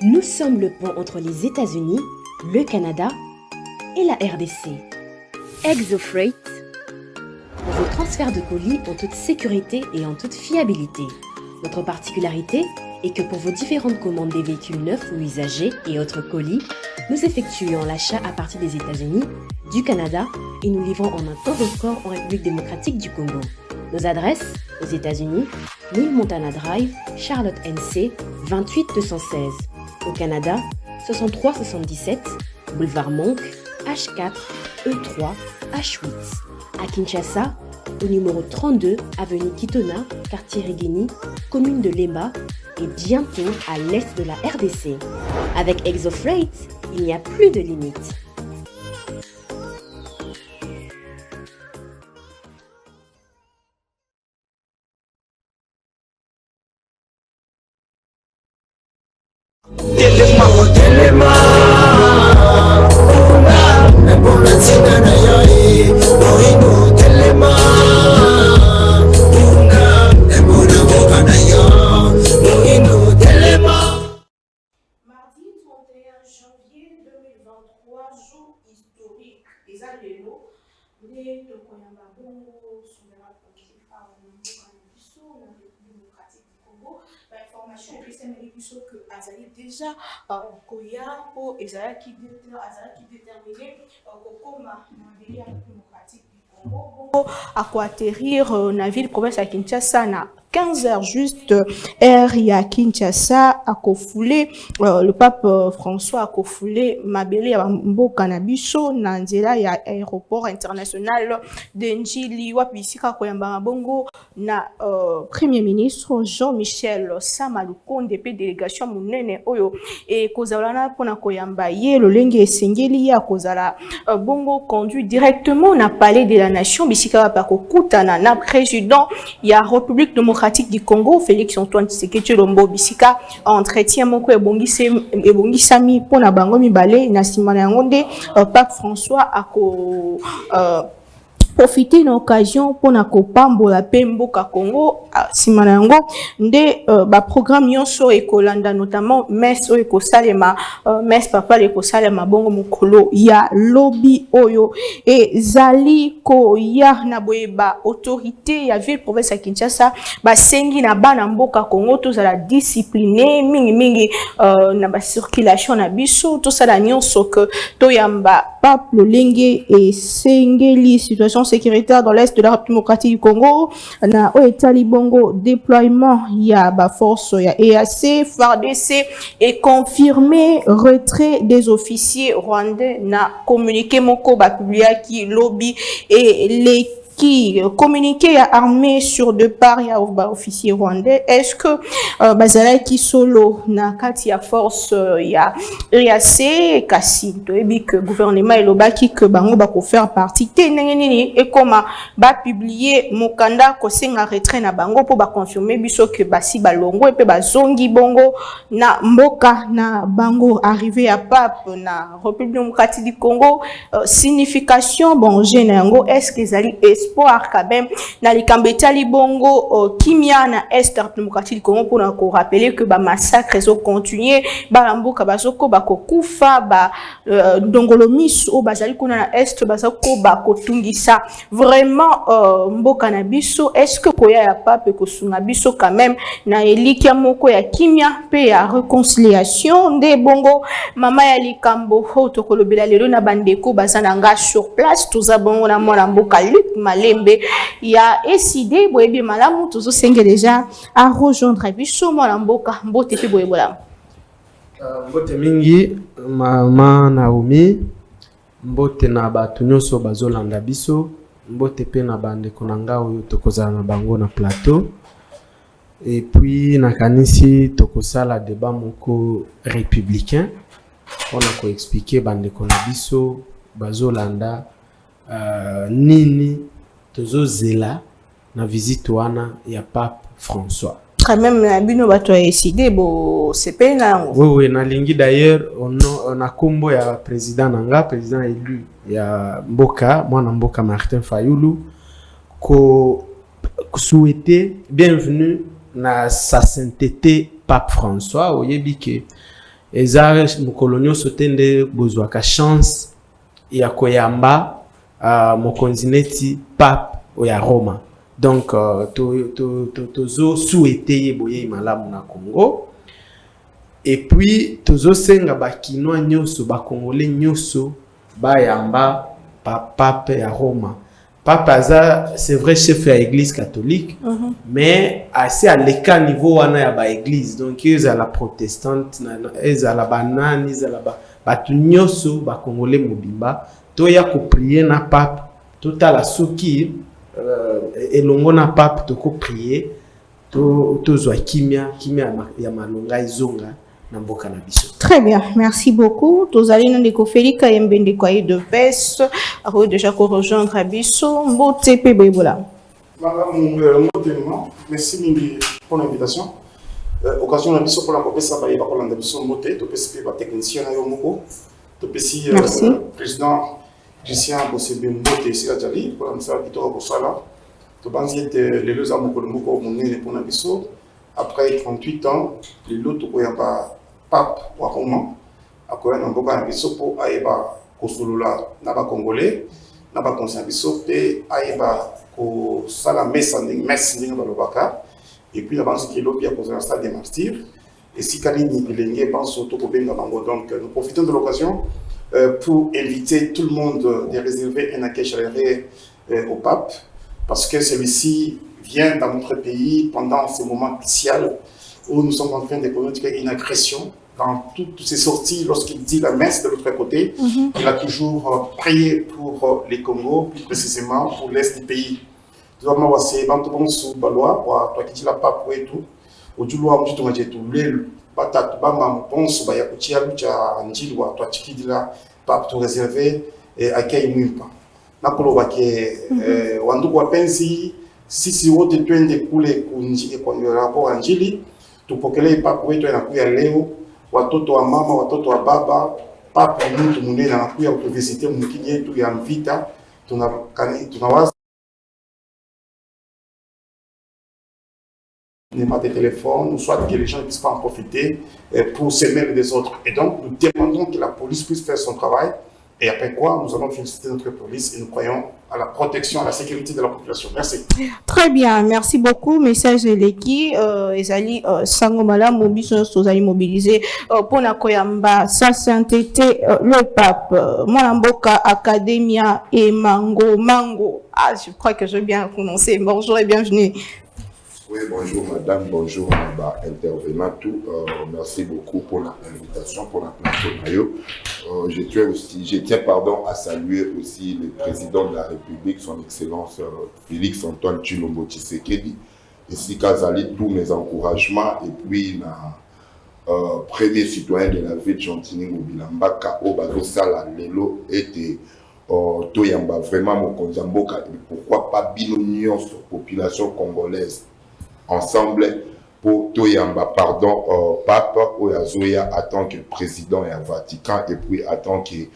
Nous sommes le pont entre les États-Unis, le Canada et la RDC. ExoFreight, pour vos transferts de colis en toute sécurité et en toute fiabilité. Notre particularité est que pour vos différentes commandes des véhicules neufs ou usagés et autres colis, nous effectuons l'achat à partir des États-Unis, du Canada et nous livrons en un temps record en République démocratique du Congo. Nos adresses aux États-Unis, 1000 Montana Drive, Charlotte NC, 28216. Au Canada, 6377, Boulevard Monk, H4, E3, H8. À Kinshasa, au numéro 32, avenue Kitona, quartier Rigini, commune de Lemba et bientôt à l'est de la RDC. Avec ExoFreight, il n'y a plus de limites. Déjà Koya pour Ezra qui déterminé Kokoma Mandélia démocratique du Congo à quoi atterrir na ville province à Kinshasa na 15h juste air ya Kinshasa à kofoulé le pape François a kofoulé mabeli ya mboka na biso na nzela ya aéroport international de Njili wapisika koyamba bongo na premier ministre Jean-Michel Sama Lukonde pe délégation munene oyo e kozala na pona koyamba ye lolenge esengeli ya kozala bongo conduit directement na palais de la nation bisika pa kokutana na président ya République démocratique du Congo Félix Antoine Tshisekedi Tshilombo bisika entretien moko ebongisami pona bango mibale na sima na yango nde Pape François ako profiter d'une occasion pour na kopambola pe mboka Congo sima na yango nde ba programme nyonso ekolanda notamment messe oyo ekosalema messe papa ekosalema bongo mokolo ya lobby oyo ezali koya na boyeba autorité ya ville province ya Kinshasa basengi na bana mboka Congo tozala discipliné mingi na ba circulation na biso tosala nyonso que toyamba pape lolenge esengeli situation sécuritaire dans l'est de la République démocratique du Congo na oetali bongo déploiement ya ba force ya EAC FARDC et confirmé retrait des officiers rwandais na communiqué moko ba publiaki lobby et les qui communiquait à armée sur deux parts ya officier rwandais. Est-ce que bazala qui solo na kati ya force ya EAC kasi to ebi que gouvernement elobaki que bango ba ko faire partie te nini et comment ba publier mokanda ko senga retrait na bango pour ba confirmer biso que basi balongo et pe bazongi bongo na mboka na bango arrivé à Pape na République démocratique du Congo signification bon générango est-ce que ezali espoir quand même na likambetali bongo kimia na est démocratique du Congo pour nous rappeler que ba massacre zo continuer ba mboka bazoko ba kokufa ba ndongolomis o bazali kuna na est bazako ba kotungisa vraiment mboka na biso est-ce que koya ya pape ko sunga biso quand même na elikia moko ya kimia pe ya réconciliation nde bongo mama ya likambo ho to kolobela lelo na bandeko bazana nga sur place toza bongo na mwana mboka Luc Malembe ya décidé boyebi malamu tozo senge déjà à rejoindre biso mwana mboka mbote pe boyebola mbote mingi mama Naomi mbote na bato nyonso bazolanda biso mbote pe na bandeko na nga oyo tokozala na bango na plateau et puis nakanisi tokosala débat moko républicain on a ko expliquer bandeko na biso bazolanda nini tozozela na visite wana ya Pape François. Quand même na bino bato a décidé bo c'est na oui nalingi d'ailleurs on a combo ya président nanga président élu ya mboka mwana mboka Martin Fayulu ko souhaiter bienvenue na sa sainteté Pape François oyebi ke eza mokolo nyonso te nde bozwaka chance ya koyamba mokonzi neti Pape oya Roma. Donc tozo souhaité ye boye malamu na Congo. Et puis tozo senga bakinois nyonso bakongolais nyonso bayamba Pape ya Roma. Pape aza c'est vrai chef ya église catholique, mais assez à l'écart niveau wana ya ba église. Donc ils à la protestante, ils à la banane, ils à la batu nyonso bakongolais mobimba to ya ko prier na Pape tota la soki elongo na Pape to ko prier to zwa kimia ya malonga izonga na mboka na biso. Très bien, merci beaucoup. Tozali na ndeko Félix Kayembe ndeko ayi de pes ako déjà ko rejoindre abiso mbote pe boyebola. Merci mingi pour l'invitation. Occasion na biso pour la kopesa ba yeba ko landa biso mbote to pesi ba technicien na yo moko to pesi président Christian Bosebe Mbote Sila Jali pour la misa kitoko ko sala. To banzi ete les deux amoko moko monene pour na biso après 38 ans les l'autre ko ya ba Pape wa Roma akoya na mboka na biso po ayeba kosolola na ba congolais na ba conscient biso pe ayeba ko sala messe ndenge balobaka et puis la banque qui lobi à cause de la stade des martyrs et si kalini bilenge pense auto ko benga bango. Donc nous profitons de l'occasion pour inviter tout le monde de réserver un accueil chaleureux au pape parce que celui-ci vient dans notre pays pendant ce moment crucial où nous sommes en train de connaître une agression dans toutes ces sorties. Lorsqu'il dit la messe de l'autre côté, il a toujours prié pour les Congo, plus précisément pour l'est du pays. Nous avons aussi sous Balois, toi qui dis la pape et tout, au Djoulois, tu t'en as tout le patate, bama, pense, bah, yakutia, lucha, anjilwa, toi qui dis la pape tout réservé et accueil mumpa. Nakolo wake, wanduku wapenzi, sisi wote twende kule kunji kwa rapport anjili, tupokele pape wetu anakuya leo. Watoto wa mama, watoto wa baba, Pape mtu munene anakuya kuvisite mkini yetu ya Mvita, tunawaza des téléphones, soit que les gens ne puissent pas en profiter pour se mêler des autres. Et donc, nous demandons que la police puisse faire son travail. Et après quoi, nous allons féliciter notre police et nous croyons à la protection, à la sécurité de la population. Merci. Très bien, merci beaucoup. Message de l'équipe, Ezali Sangomala, Mobisons, mobilisé pour la Koyamba, sa sainteté, le pape, Molamboka, Academia et Mango. Ah, je crois que j'ai bien prononcé. Bonjour et bienvenue. Oui, bonjour madame, bonjour intervenant tout. Merci beaucoup pour l'invitation, pour la plateforme. Je tiens à saluer aussi le président de la République, son Excellence Félix Antoine Tshilombo Tshisekedi, ainsi qu'Azali, tous mes encouragements, et puis premier citoyen de la ville de Chantilly-Mobilamba, Kao Bazo Sala Lelo, était Toyamba, vraiment mon Konzamboka, et pourquoi pas Binonion sur la population congolaise ensemble pour Toyamba, Pape Oyazoya en tant que président et Vatican et puis en tant que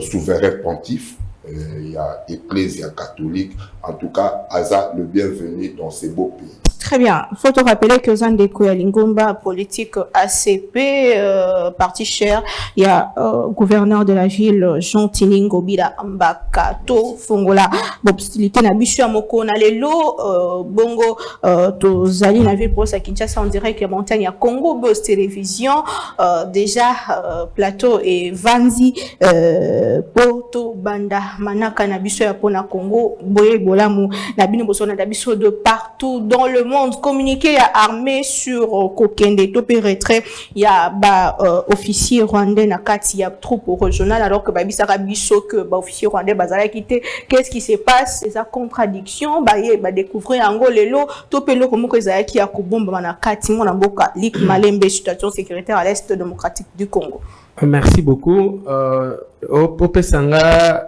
souverain pontife, il y a Ecclésia catholique, en tout cas, Aza le bienvenu dans ces beaux pays. Très bien. Il faut te rappeler que Zandeko Lingomba, politique ACP, parti cher, il y a gouverneur de la ville, Jean Tiningo Bila Mbakato, Fongola, Bobstilité Nabichu Amoko, Nalelo, Bongo, Tozali, na ville pour sa Kinshasa, on dirait que montagne à Congo, Bos Télévision, déjà, plateau et Vanzi, Poto, Banda, Manaka, Nabichu Apona Congo, Boye, Bolamu, Nabino Bosona, Nabichu de partout dans le monde. Communiqué à armée sur Kokende, topé retrait, il y a officier rwandais nakati, il y a troupe régionale alors que Babi Sarabiso que officier rwandais bazala quitté. Qu'est-ce qui se passe? Ces contradictions, découvrir en gros les lots, topé lo comme que Zayaki a kubomba nakati, mon amboka, lik malembe, situation sécuritaire à l'est démocratique du Congo. Merci beaucoup. Pope Sanga.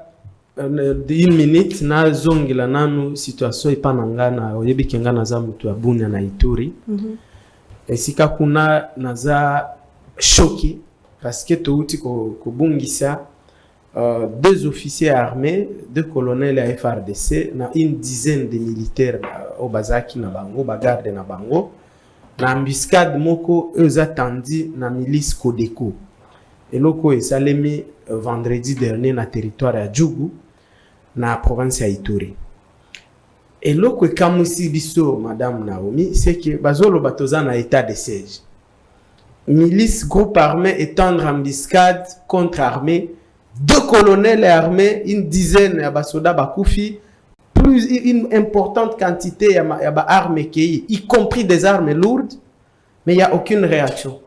Une minute na zongi la nanu situation ipananga na oyebi kenga na za mutu ya Bunia na Ituri. Esika kuna naza choqué parce que touti ko bungisa deux officiers armés, deux colonels à FRDC na une dizaine de militaires au Bazaki na bango, bagarde na bango na embuscade moko eux attendi na milice Codeco. Et loko esalemi vendredi dernier na territoire ya Djougou na province ya Ituri. Et loko ekamusi biso madame Naomi c'est que bazolo batoza na état de siège. Milice groupe armé étendre embuscade contre armée, 2 colonels armés, une dizaine ya basoda bakufi, plus une importante quantité ya armes qui y compris des armes lourdes, mais il y a aucune réaction.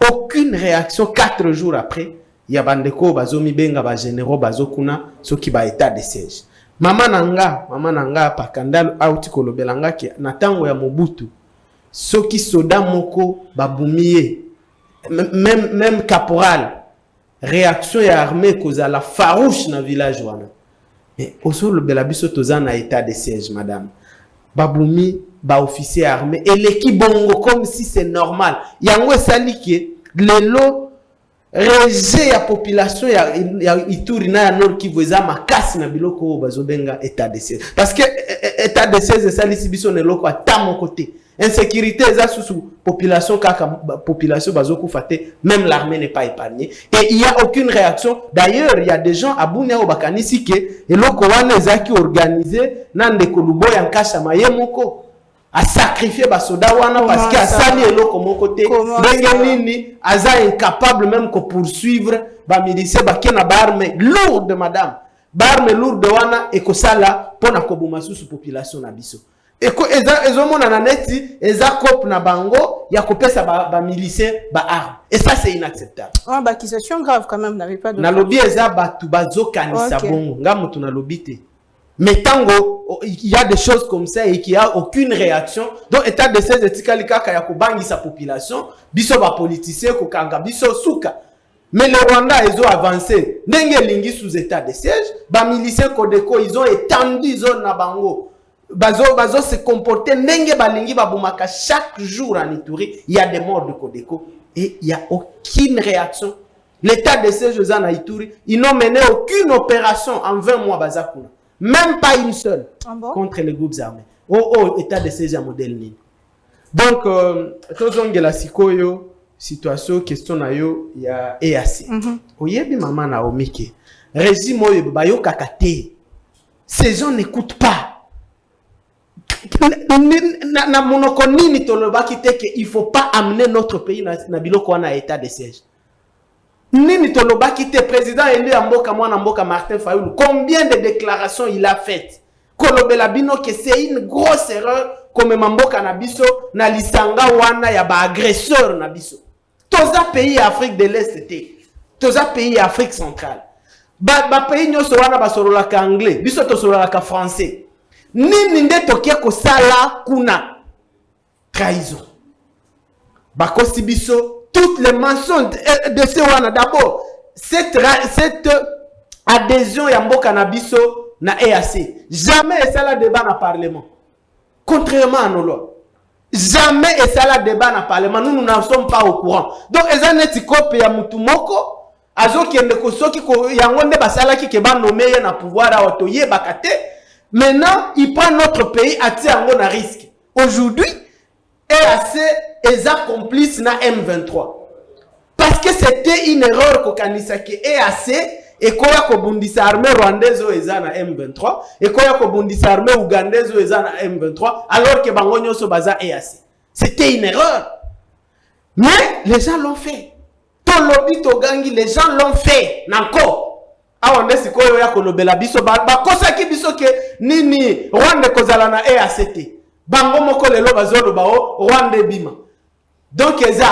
Aucune réaction 4 jours après, il y a bandeko bazomi benga ba généraux bazokuna so ki ba état de siège. Mama nanga pakandalo auti kolobelanga ki na tango ya Mobutu soki soda moko babumie même caporal réaction ya armée cause la farouche na village wana. Mais oso le belabiso toza na état de siège madame. Babumi ba officier armé et l'équipe bongo comme si c'est normal. Yango esali ke lelo rejet ya population ya Ituri na ya Nord Kivu eza makasi na biloko bazobenga état de siège. Parce que état de siège esali sibiso ne loko ata mon côté. Insécurité eza sous population kaka population bazoku faté même l'armée n'est pas épargnée et il y a aucune réaction. D'ailleurs il y a des gens à Bunia au bakanisi ke eloko wana ezaki organisé na ndeko Luboya nkasha mayemoko a sacrifier basoda wana parce que asali eloko moko te ndenge nini aza incapable même ko poursuivre ba miliciens bakena ba arme lourde madame ba arme lourde wana ekosala pona kobuma sous population na biso. Et ezomona na neti eza cop na bango ya kopesa ba miliciens ba arme et ça c'est inacceptable. Ah ba accusation grave quand même n'avait pas de na lobby eza batu bazokanisa bongo ngamu tuna lobby te. Mais tango il y a des choses comme ça et qu'il y a aucune réaction donc état de siège etikali kaka ya kobangi sa population biso ba politiciens ko kanga biso suka. Mais le Rwanda ils ont avancé ndenge lingi sous état de siège ba miliciens Codeco ils ont étendu zone na bango. Bazo se comporter ndenge balingi babumaka chaque jour en Ituri, il y a des morts de Codeco et il y a aucune réaction. L'état de siège aux en Ituri, ils n'ont mené aucune opération en 20 mois bazakuna, même pas une seule contre les groupes armés. État de siège à modèle nini. Donc tozonge la sikoyo situation question na yo ya EAC. Oyebi mama na omike. Régime oyo bayo kakate. Ces gens n'écoutent pas. Na monoko nini tolobaki te que il faut pas amener notre pays na biloko wana état de siège. Nini tolobaki te président élu ya mboka mwana mboka Martin Fayulu combien de déclarations il a faites kolobela bino que c'est une grosse erreur comme mboka na biso na lisanga wana ya ba agresseur na biso. Toza pays Afrique de l'Est te. Toza pays Afrique centrale. Ba pays nyoso wana basololaka anglais, biso tosololaka français. Nini nde tokie kosala kuna trahison. Bakosi biso toutes les mensonges de ce wana d'abord cette adhésion ya mboka na biso na EAC jamais ça la débat na parlement contrairement à nos lois jamais ça la débat na parlement nous n'en sommes pas au courant donc eza neti copie ya mutu moko azokende ko soki ko yango nde basala ki ke ba nommer na pouvoir a otoye bakate. Maintenant, il prend notre pays à tirer un risque. Aujourd'hui, EAC est complice na M23. Parce que c'était une erreur qu'au Kanisaki EAC et qu'on a bundisa armée rwandaise au na M23 et qu'on a bundisa armée ougandaise au na M23 alors que Bangonyo se basa EAC. C'était une erreur. Mais les gens l'ont fait. Ton lobby Togangi, les gens l'ont fait. N'encore. Awande sikoyo ya kolobela biso ba kosa ki biso ke nini Rwanda kozala na EACT bango moko lelo bazolo bao Rwanda bima donc eza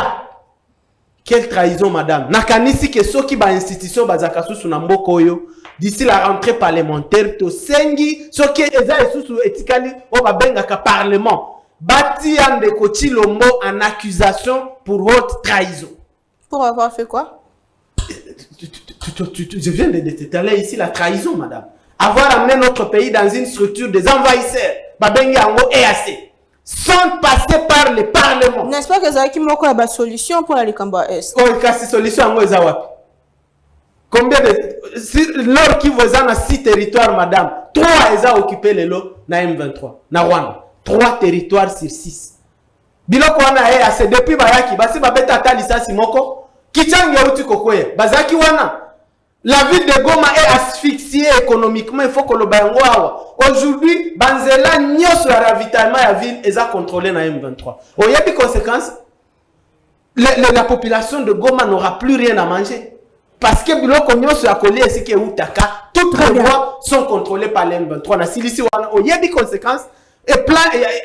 quelle trahison madame nakanisi ke soki ba institution bazaka susu na mboko oyo d'ici la rentrée parlementaire to sengi soki eza susu etikali o babengaka parlement bati ande ko Chilombo en accusation pour haute trahison. Pour avoir fait quoi? Je viens de t'étaler ici la trahison, madame. Avoir amené notre pays dans une structure des envahisseurs, Babengi Ango EAC, sans passer par le Parlement. N'est-ce pas que ça qui m'a la solution pour aller Kamba Est? Oh, kasi solution Ango Ezawapi. Combien de. Lors qui vous a 6 territoires, madame, 3 ont occupé les lots na M23, na Rwanda. 3 territoires sur 6. biloko wana ye ase depuis bayaki basi babeta ata lisasi moko kityange uti kokoya bazaki wana. La ville de Goma est asphyxiée économiquement, il faut que le bayango awa. Aujourd'hui, banzela nyoso ya ravitaillement ya ville est contrôlé na M23. Il y a des conséquences. La population de Goma n'aura plus rien à manger. Parce que biloko nyoso ya koli esi ke utaka, toutes les voies sont contrôlées par les M23. Na silisi wana, il y a des conséquences. Et plein,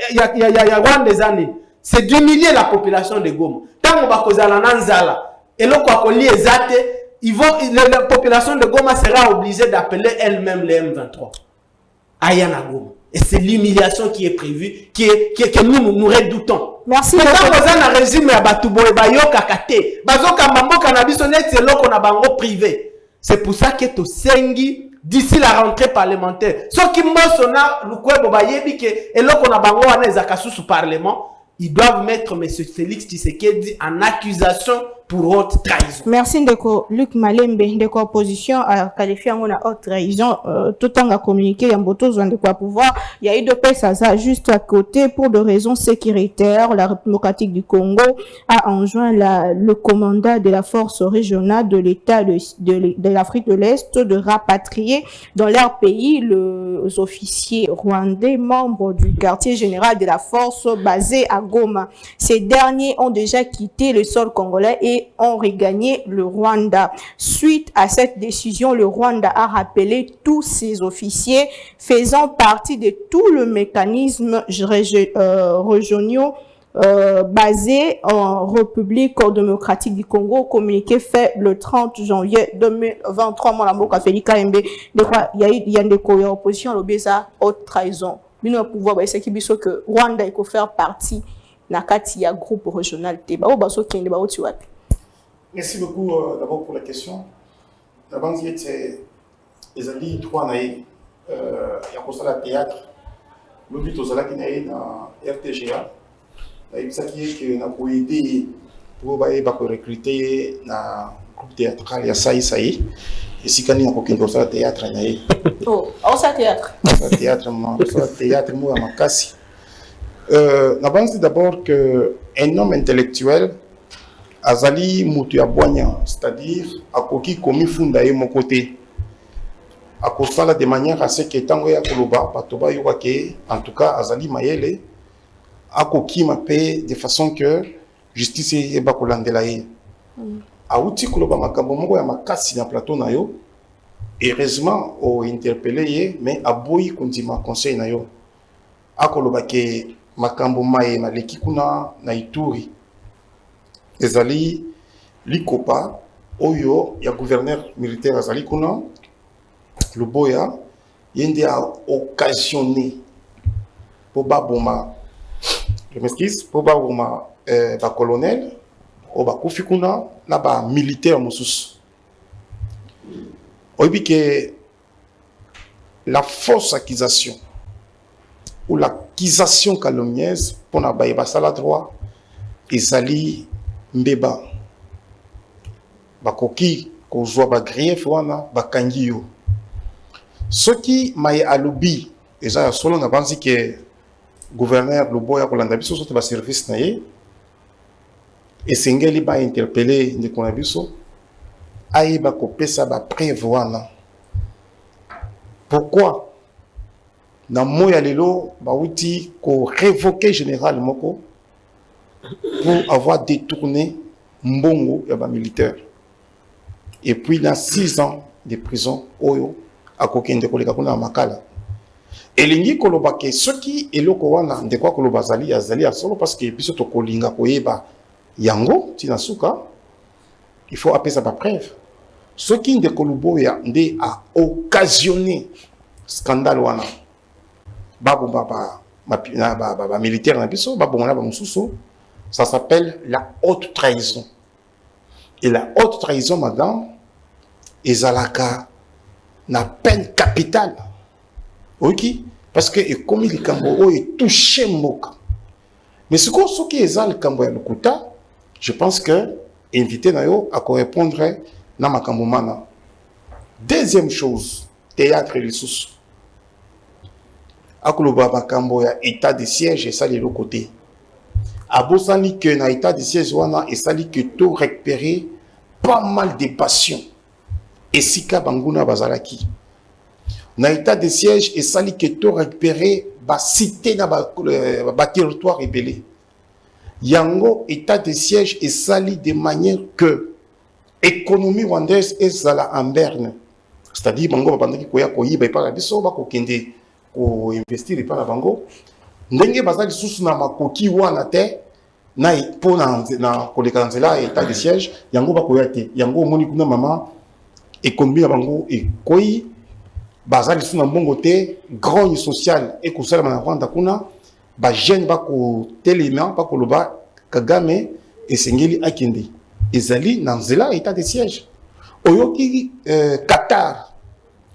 il y a des années. C'est d'humilier la population de Goma. Tant qu'on va causer la nanzala, et l'on va coller ezate, la population de Goma sera obligée d'appeler elle-même les M23. Ayana Goma. Et c'est l'humiliation qui est prévue, que nous redoutons. Merci. Quand vous avez un régime à Batoubo et Bayo Kakate, Bazoka Mambo Cannabisonnet, c'est là qu'on a bango privé. C'est pour ça que tu sengi d'ici la rentrée parlementaire. Ce qui m'a sonné, le Koué Bobayebi, et là qu'on a bango à Nezakasu sous parlement, ils doivent mettre M. Félix Tshisekedi en accusation pour haute trahison. Merci Ndeko Luc Malembe. Ndeko opposition a qualifié en haute trahison. Tout en a communiqué, il y a de quoi pouvoir. Il y a eu deux PSASA juste à côté pour des raisons sécuritaires. La République démocratique du Congo a enjoint le commandant de la force régionale de l'État de l'Afrique de l'Est de rapatrier dans leur pays les officiers rwandais membres du quartier général de la force basé à Goma. Ces derniers ont déjà quitté le sol congolais et ont regagné le Rwanda. Suite à cette décision, le Rwanda a rappelé tous ses officiers faisant partie de tout le mécanisme régionaux basé en République démocratique du Congo, communiqué fait le 30 janvier 2023. Mon amour, il y a des oppositions à haute trahison. Nous avons pouvoir que Rwanda il faut faire partie de groupe régional. Merci beaucoup d'abord pour la question. D'abord, c'est les alliés trois naïfs. Il y a pour ça le théâtre. Le but aux alliés dans RTGA. Il ça qui est que nous avons aidé pour recruter dans le groupe théâtral. Il y a ça et si quand on a aucun pour ça le théâtre naïf. Oh, ça théâtre. Ça théâtre, moi à ma casse. D'abord, c'est d'abord que un homme intellectuel. Azali mutu ya boanya, c'est-à-dire akoki komi funda ye mon côté. Akosala de manière à ce que tango ya koloba batoba yoka ke en tout cas azali mayele akoki mape de façon que justice e ba kolandela ye. Auti koloba makambo moko ya makasi na plateau na yo. Heureusement o interpellé ye mais aboyi kondima conseil na yo. Akoloba ke makambo maye maleki kuna na Ituri. Ezali likopa oyo ya gouverneur militaire azali kuna Luboya yende a occasionné pour baboma je m'excuse pour baboma ba colonel o ba kufi kuna na ba militaire mususu oyebi que la fausse accusation ou l'accusation calomnieuse pour na ba basala droit ezali mbeba bakoki kozwa ba grief wana bakangi yo soki maye alobi eza ya solo na banzi ke gouverneur Luboya kolanda biso soto ba service na ye esengeli ba interpeller ndeko na biso ayeba kopesa ba preuve wana pourquoi na moya lelo bauti ko révoquer général moko pour avoir détourné mbongo ya ba militaire et puis dans 6 ans de prison oyo akokende koleka kuna makala elingi koloba ke soki eloko wana ndeko koloba azali ya solo parce que biso to kolinga koyeba yango tina suka il faut appeler ba preuve soki ndeko Luboya nde a occasionné scandale wana babomba ba militaire na biso babomba na ba mususu. Ça s'appelle la haute trahison. Et la haute trahison, madame, ezalaka na peine capitale. Ok? Parce que comme il est touché moka. Mais ce qui est le kambo ya lukuta, je pense que invité na yo à correspondre na makambo mana. Deuxième chose, théâtre et les sous. Akoloba makambo ya état de siège et ça de l'autre côté. abosani que na état de siège wana et sali que tout récupérer pas mal de passions et sika banguna bazalaki na état de siège et sali que tout récupérer ba cité na ba territoire rebellé yango état de siège et sali de manière que économie rwandaise ezala en berne, c'est-à-dire bango babandaki koya koyiba epaka biso bakokende ko investir epaka bango ndenge bazali susu na makoki wana te na po na koleka nzela état de siège yango bakoya te yango omoni kuna mama économie na bango ekoyi bazali susu na mbongo te grogne sociale ekosalama na Rwanda kuna ba jeune bakotelema bakoloba Kagame esengeli akende ezali na nzela état de siège oyoki Qatar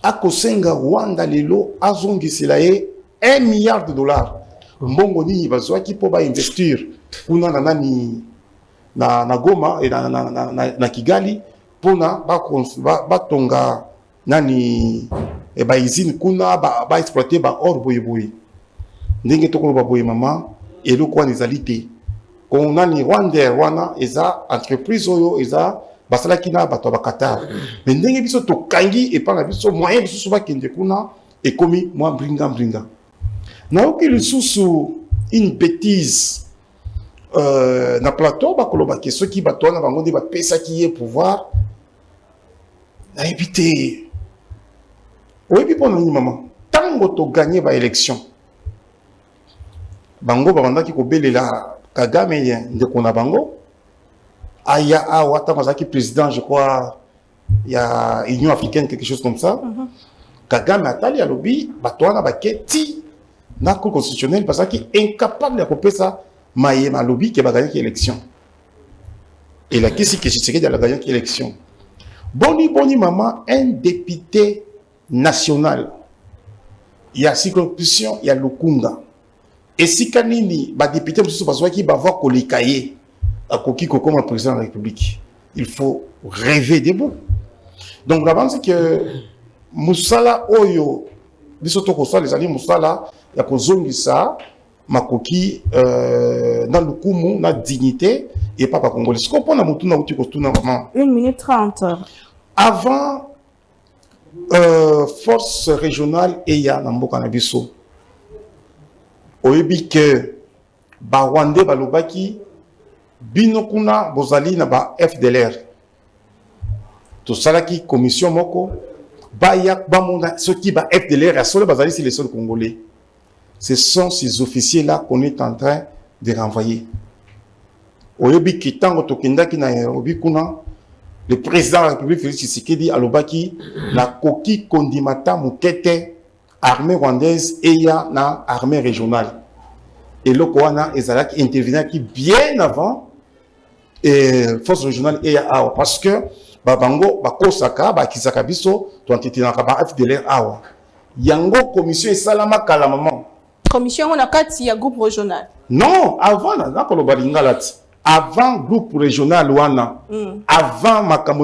akosenga Rwanda lelo azongisela ye 1 milliard de dollars mbongo nini bazwaki po ba investir kuna na nani na Goma et na Kigali pona batonga nani ba usine kuna ba exploiter ba or boyeboy ndenge tokoloba boye mama eloko wana ezali te konani Rwanda wana eza entreprise oyo eza basalaki na bato ba Qatar mais ndenge biso tokangi epanga biso moyen biso bakende kuna ekomi mwa bringa na oki lisusu une bêtise na plateau bakoloba ke soki bato wana bango nde bapesaki ye pouvoir nayebi te oyebi mpona nini mama ntango toganye ba élection bango babandaki kobelela Kagame ndeko na bango aya awa ntango azalaki président je crois ya Union africaine quelque chose comme ça Kagame atali alobi bato wana baketi na cour constitutionnelle bazalaki incapable ya kopesa mayema alobi ke baganyaki élection elakisi ke Tshisekedi alaganyaki élection boni mama un député national ya circonscription ya Lukunga esika nini ba député mosusu bazwaki bava koleka ye akoki kokoma président de la République. Il faut rêver debout. Donc là-bas c'est que musala oyo biso to ko les alliés musala ya kozongisa makoki na lukumu na dignité et papa congolais. Ce qu'on prend na mutu na uti ko tuna maman 1 minute 30. Avant force régionale et ya na mboka na biso oyebi que ba Rwandais balobaki bino kuna bozali na ba FDLR to salaki commission moko baya bamona soki ba FDLR asole bazali sur les sols congolais. Ce sont ces officiers là qu'on est en train de renvoyer. Oyebi kitango tokendaki na Nairobi kuna le président de la République Félix Tshisekedi alobaki la koki kondimata mukete armée rwandaise et ya na armée régionale. Et le Koana ezalaki intervenaki bien avant force régionale et ya awa parce que babango bakosaka bakisaka biso to antitinaka ba FDLR awa. Yango commission esalama kala maman. Commission on a 4 ya groupe régional. Non, avant na koloba lingalati. Avant groupe régional wana, avant makambo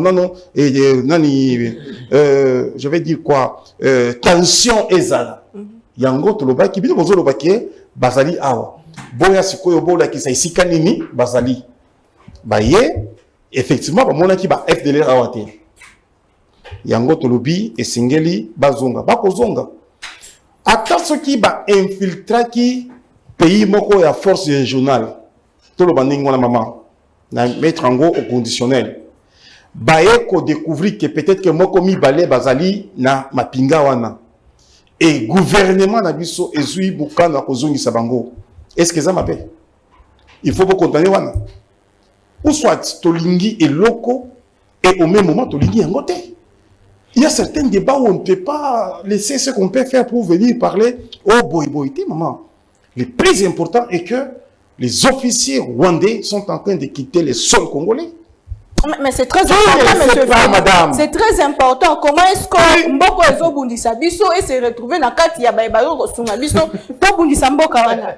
et nani je vais dire quoi tension ezala. Yango tolobaki bino bozo lobaki bazali awa. Boya sikoyo bola ki sa isika nini bazali. Baye effectivement ba monaki ba FDLR awa te. Yango tolobi esingeli bazonga bakozonga. Ata soki ba infiltraki pays moko ya force régionale. Tout le banding wana maman na mettre en gros au conditionnel baye ko découvrir que peut-être que moko mi balé bazali na mapinga wana et gouvernement na biso ezui bukana kozongisa bango est-ce que ça m'appelle il faut pas condamner wana ou soit tolingi et loko et au même moment tolingi yango te. Il y a certains débats où on ne peut pas laisser ce qu'on peut faire pour venir parler oh boy maman. Le plus important est que les officiers rwandais sont en train de quitter les sols congolais. Mais c'est très important, monsieur madame. C'est très important. Comment est-ce que Mboko ezo bundisa biso et se retrouver dans kati ya bayo kosunga biso to bundisa mboka wana.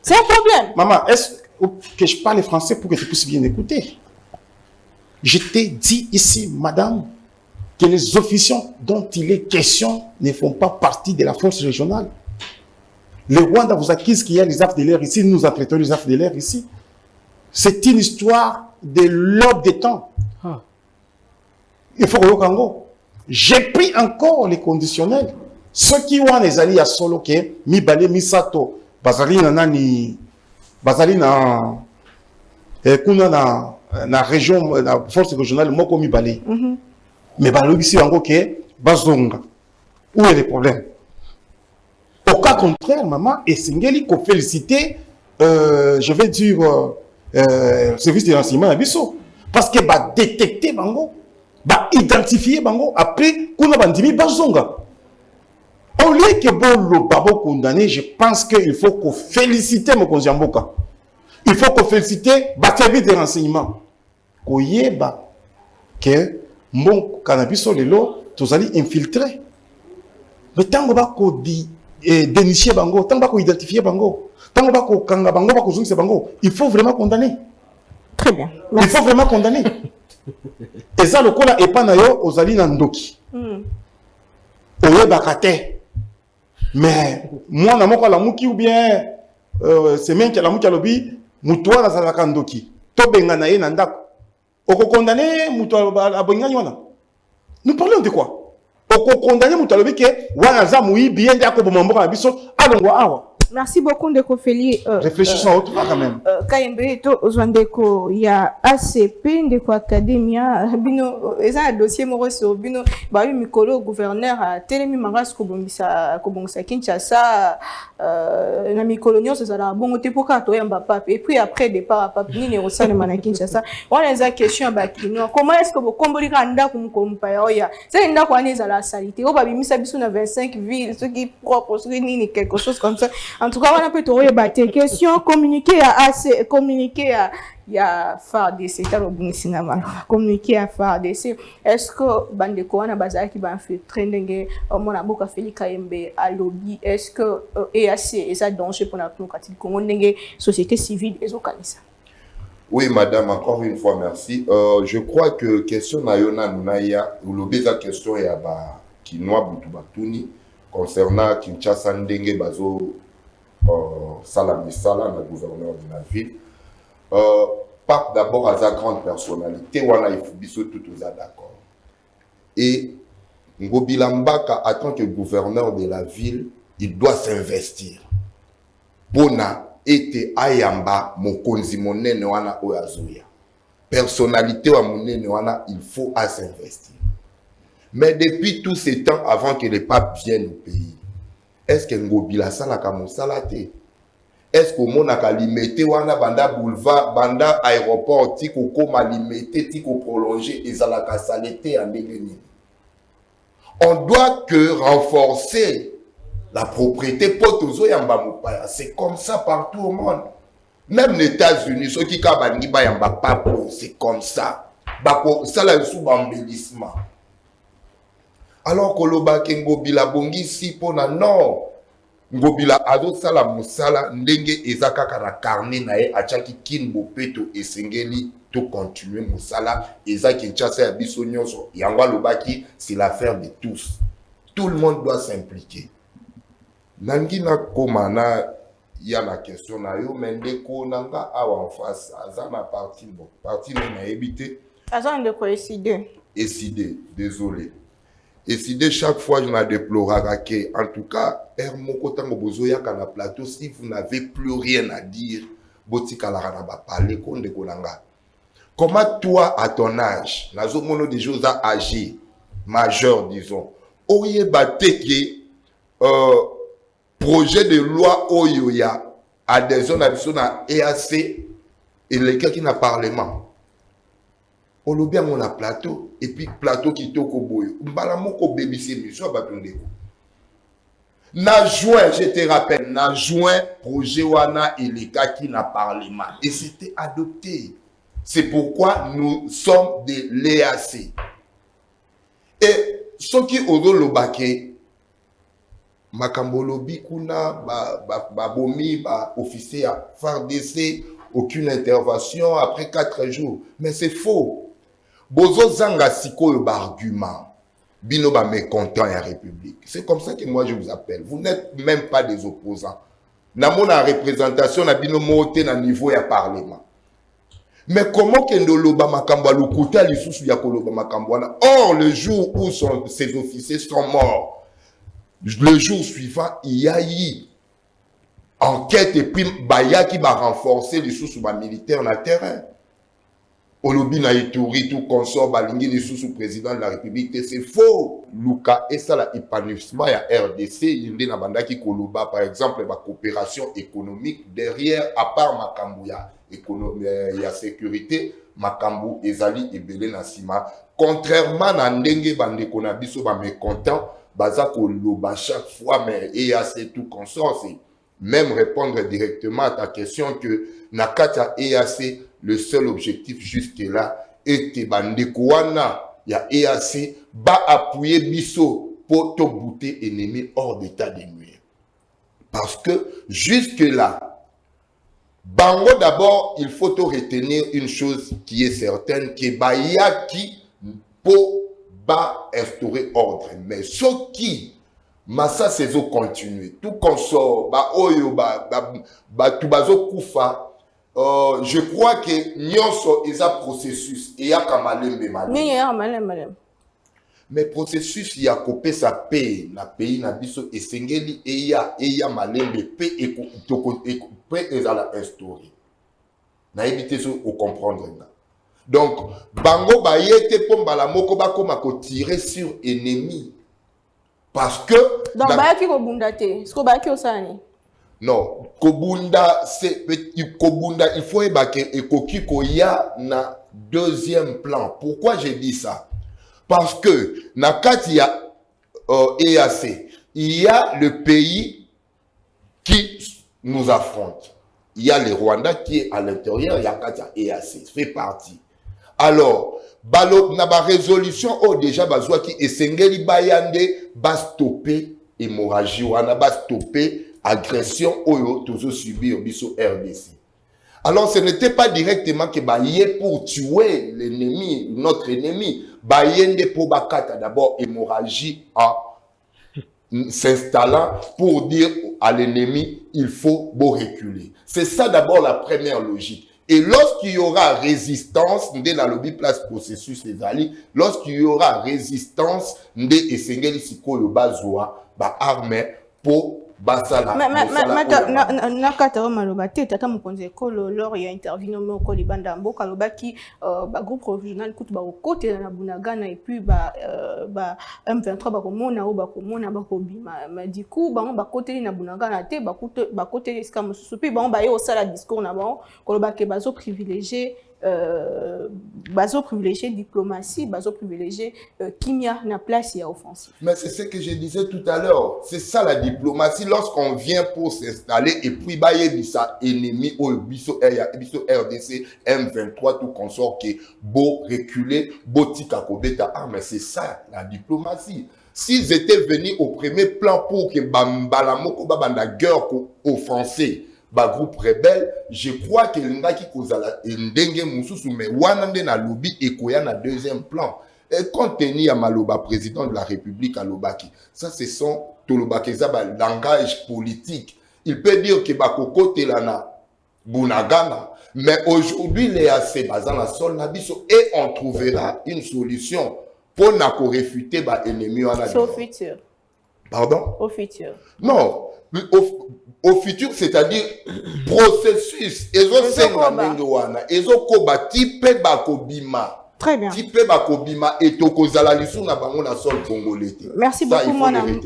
C'est un problème. Maman, est-ce que je parle français pour que tu puisses bien écouter? Je t'ai dit ici, madame, que les officiers dont il est question ne font pas partie de la force régionale. Le Rwanda vous accuse qu'il y a les FDLR ici, nous traitons les FDLR ici. C'est une histoire de l'aube des temps. Ah. Il faut que Congo. J'ai pris encore les conditionnels. Ceux qui ont les alliés à solo ke mi balé mi sato bazali na nani bazali na kuna na région na force régionale moko mi balé. Mais balobi si bango ke bazonga. Où est le problème? Au cas contraire, maman, et Singeli ko féliciter je vais dire service de renseignement na biso parce que ba détecter bango, ba identifier bango après kuna bandimi bazonga. Au lieu que bon le babo condamné, je pense qu'il faut qu'on félicite mon Konziamboka. Il faut qu'on félicite le service de renseignement. Qu'on y ait que mon cannabis sur les lots, tous allez infiltrer. Mais tant qu'on dit dénicher bango, tant qu'on identifier bango, tant qu'on kanga bango, qu'on se bango, il faut vraiment condamner. Très bien. Il faut vraiment condamner. Et ça, le coup là, et pas nayo, aux alliés nandoki. Oye bakate. Mais moi, na moko la muki ou bien c'est même que la muki alobi mutoa na salaka ndoki. To benga na ye na ndako. Oko condamné mutoa abonga nyona. Nous parlons de quoi? Oko condamné mutoa alobi ke wana za muyi bien ndako bomamboka na biso alongwa awa. Merci beaucoup Ndeko Feli. Réfléchissons à autre part quand même. Kayembe to ozwandeko ya ACP Ndeko Academia bino eza un dossier moko so bino ba mikolo gouverneur a telemi mangas ko bongisa Kinshasa na mikolo nyonso za la bongo te poka to yamba pape et puis après départ pape ni rosale mana Kinshasa wana eza question ba kino comment est-ce que bo kombolika ndako mkompa ya c'est ndako ane za la salité o ba bimisa biso na 25 villes ce qui propre ce ni quelque chose comme ça. En tout cas, on a peut te question communiquer à AC, communiquer à FARDC, communiquer à FARDC. Est-ce que Bandeko wana bazali qui va infiltrer ndenge mon aboka Feli Kayembe à lobby? Est-ce que EAC est ça danger pour la démocratie Congo ndenge société civile et zokanisa? Oui, madame, encore une fois, merci. Je crois que question na yona nunaya ou lobby za question ya ba kinwa butubatuni concernant Kinshasa ndenge bazo Salam Misala, le gouverneur de la ville. Pape d'abord à sa grande personnalité, wana ifubiso tout aux d'accord. Et Ngobilambaka, en tant que gouverneur de la ville, il doit s'investir. Bona ete ayamba mokonzi monene wana oyazoya. Personnalité wa monene wana, il faut à s'investir. Mais depuis tous ces temps, avant que les papes viennent au pays, est-ce que Ngobila salaka mosalate? Est-ce que mon a limité wana banda boulevard, banda aéroport, tiko koma limité, tiko prolongé et salaka salete en dégueni? On doit que renforcer la propriété potozo yamba mupaya. C'est comme ça partout au monde. Même les États-Unis, ceux qui kabani ba yamba papo, c'est comme ça. Bako sala sous embellissement. Alors que l'oba Ngobila bongi si pona non. Ngobila azo sala musala ndenge ezaka kana carnet na ye achaki kinbo peto esengeli to continuer musala ezaki Kinshasa ya biso nyonso yango lobaki c'est l'affaire de tous. Tout le monde doit s'impliquer. Nangi na komana ya la question na yo mendeko nanga awa en face azana parti bon parti na ebité azana de quoi décider désolé. Et si de chaque fois je n'ai déploré en tout cas, na plateau, si vous n'avez plus rien à dire, comment toi, à ton âge, nazo mono des choses à agir, majeur, disons, auriez batté que projet de loi Oyoya à des zones à EAC et lesquels qui n'a parlement. On l'a bien mon plateau et puis plateau qui toko boyo. Mbalamoko baby c'est mission batondeko. Na juin, je te rappelle, na juin projet wana et les gars qui n'a parlement et c'était adopté. C'est pourquoi nous sommes de l'EAC. Et ceux qui ont le baquet Makambolobi kuna ba bomi ba officier à FARDC aucune intervention après 4 jours. Mais c'est faux. Bozo zanga siko yo argument. Bino ba mécontent en République. C'est comme ça que moi je vous appelle. Vous n'êtes même pas des opposants. Na mona représentation na bino moté na niveau ya parlement. Mais comment Kendoloba Makambo a l'oukuta l'issue ya Koloba Makambo? Or, le jour où ces officiers sont morts, le jour suivant, il y a eu enquête et puis Baya qui va renforcer les sous militaires dans le terrain. Olobi na Ituri, tout consort, balingi les sous président de la République, c'est faux. Luka et ça, l'épanouissement, il y a RDC, il y a banda qui Koloba, par exemple, la coopération économique derrière, à part Makambo, il y a sécurité, Makambo, Ezali et Belé Nassima. Contrairement à Ndenge Bande Konabiso, ba mécontent, baza Koloba chaque fois, mais EAC tout consort, c'est même répondre directement à ta question que Nakata EAC, le seul objectif jusque-là était Bandekouana, il y a EAC, va appuyer Bisso pour te bouter ennemi hors d'état de nuire. Parce que jusque-là, Bango d'abord, il faut te retenir une chose qui est certaine, que Baya qui pour instaurer ordre. Mais ce qui Massa Sezo continue. Tout consort, Oyo, tout bazo Koufa. Je crois que Nyonso est un processus. Et il y a Kamalembe Malem. Mais processus, il y a copé sa paix, na pays, na biso, et Sengeli, et il y a Malembe, paix et la instauré. Na évité ça, au comprendre. Donc, Bango Bayete, Pombala Moko Bako Mako tirer sur ennemi. Parce que. Donc, Bayaki Kobundate, est-ce que Bayaki Osani? Non, Kobunda, c'est Kobunda, il faut évacuer et Koki Koya na deuxième plan. Pourquoi j'ai dit ça? Parce que Nakati ya EAC, il y a le pays qui nous affronte. Il y a le Rwanda qui est à l'intérieur, il y a Katia EAC, fait partie. Alors, balo na ba résolution déjà bazwa qui esengeli bayande ba stopper hémorragie wana ba stopper agression oyo toujours subir biso RDC. Alors ce n'était pas directement que baye pour tuer l'ennemi, notre ennemi, bayende pour bakata d'abord hémorragie en s'installant pour dire à l'ennemi il faut reculer. C'est ça d'abord la première logique. Et lorsqu'il y aura résistance, ndé la lobby place processus les alliés, lorsqu'il y aura résistance, ndé esengeli sikoyo bazwa ba armée pour basala. Nakata maloba te tata mokonzi ekolo lors ya intervino moko libanda mboka lobaki ba groupe régional kutu ba kote na Bunagana et puis ba M23 ba komona ou ba komona ba kobima du coup ba kote na Bunagana te ba kote eska mosusu puis ba ye osala discours na ba kolobaki bazo privilégier diplomatie, bazo privilégier kimia na place ya offensive. Mais c'est ce que je disais tout à l'heure. C'est ça la diplomatie lorsqu'on vient pour s'installer et puis baye bisa ennemi au biso RDC M23 tout consort qui beau reculer, beau tika kobeta. Ah mais c'est ça la diplomatie. S'ils étaient venus au premier plan pour que Bambala Moko Babanda guerre offensée ba groupe rebelle, je crois que l'ingaki kozala ndenge mususu mais wanande na lobby ekoya na deuxième plan. Et compte tenu à Maloba président de la République à Lobaki, ça c'est son tolobakeza ba langage politique. Il peut dire que ba kokote lana Bunagana, mais aujourd'hui les AC bazan la sol nabiso et on trouvera une solution pour na ko réfuter ba ennemi wana. Au futur. Pardon? Au futur. Non. Au futur, c'est-à-dire processus. Très bien.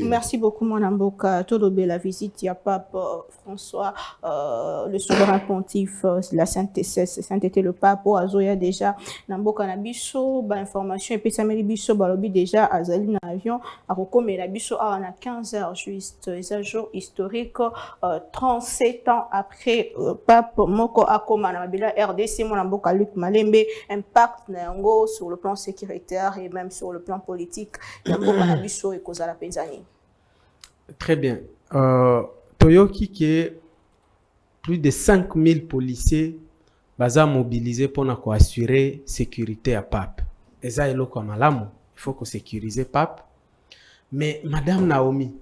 Merci beaucoup, mon amboka. Tolobé la visite, il y a pape François, le souverain pontife, la sainteté, le pape, Azoya déjà, Namboka Nabiso, information, et puis Samuel Biso, Balobi déjà, Azali na avion, à Roko, mais Nabiso, on a 15 heures juste, c'est un jour historique, 37 ans après, pape Moko Akoma, Namabila RDC, mon amboka Luc Malembe, impact, sur le plan sécuritaire et même sur le plan politique. Très bien. Toyoki qui est plus de 5000 policiers baza mobilisés pour assurer sécurité à Pape. Et ça, il faut que sécuriser Pape. Mais Madame Naomi,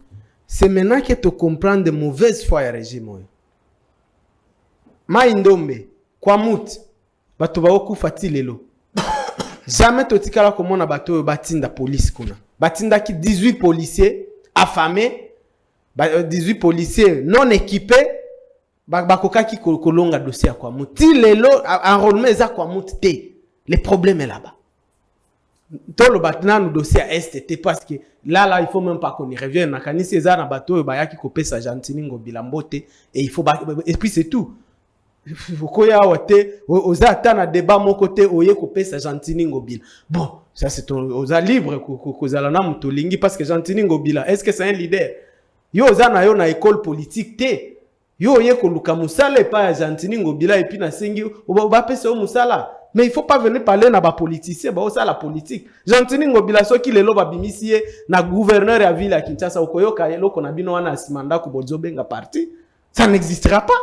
c'est maintenant que tu comprends de mauvaise foi au régime. Maïndombe, Kwamut, bato baokufa ti lelo jamais totikala komona bato oyo batinda police kuna batindaki 18 policiers affamés 18 policiers non équipés bakokaki kolonga dossier kwa mutu ti lelo enrôlement eza kwa mutu te le problème est là-bas toloba nanu dossier à STT parce que là il faut même pas qu'on y revienne na kanisi eza na bato oyo bayaki kopesa Gentini Ngobila mbote et il faut et puis c'est tout Okoya wate oza ata na débat mon côté oye kopesa Gentini Ngobila bon ça c'est oza libre kozala na muto lingi parce que Gentini Ngobila est-ce que c'est un leader yo oza na yo na école politique te yo oye koluka musala epa ya Gentini Ngobila et puis na sengi ba pesa o musala. Mais il ne faut pas venir parler na ba politicien, ba ça la politique. Gentini Ngobila soki lelo ba bimisie na gouverneur ya ville à Kinshasa okoyoka eloko na bino wana simanda ku bozobenga parti. Ça n'existera pas.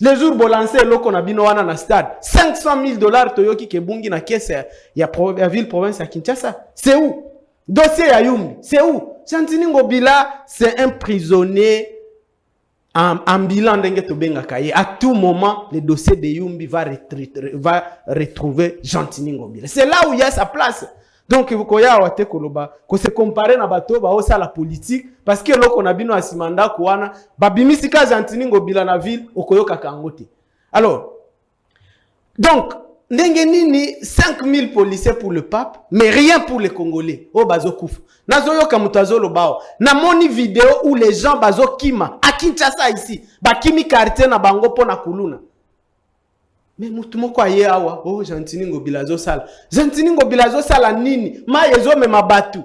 Les jours bolancé eloko na bino wana na stade, $500,000 toyoki kebungi na caisse ya ville province à Kinshasa. C'est où? Dossier ya Yumbi, c'est où? Gentini Ngobila, c'est un prisonnier en bilan d'engue tobenga kaye. À tout moment, le dossier de Yumbi va retrouver Gentini Ngobila. C'est là où il y a sa place. Donc, il faut se comparer na bato ba osa la politique parce que loko na bino asimanda kuana babimisika Gentini Ngobila na ville okoyoka kangote. Alors, donc ndenge nini 5000 policiers pour le pape mais rien pour les Congolais. Oh bazokufa. Nazoyoka mutazolo bao. Na moni vidéo où les gens bazokima à Kinshasa ici. Bakimi quartier na bango pona kuluna. Mais mutu moko aye awa. Oh Gentini Ngobila zo sala. Gentini Ngobila zo sala nini? Ma yezo me mabatu.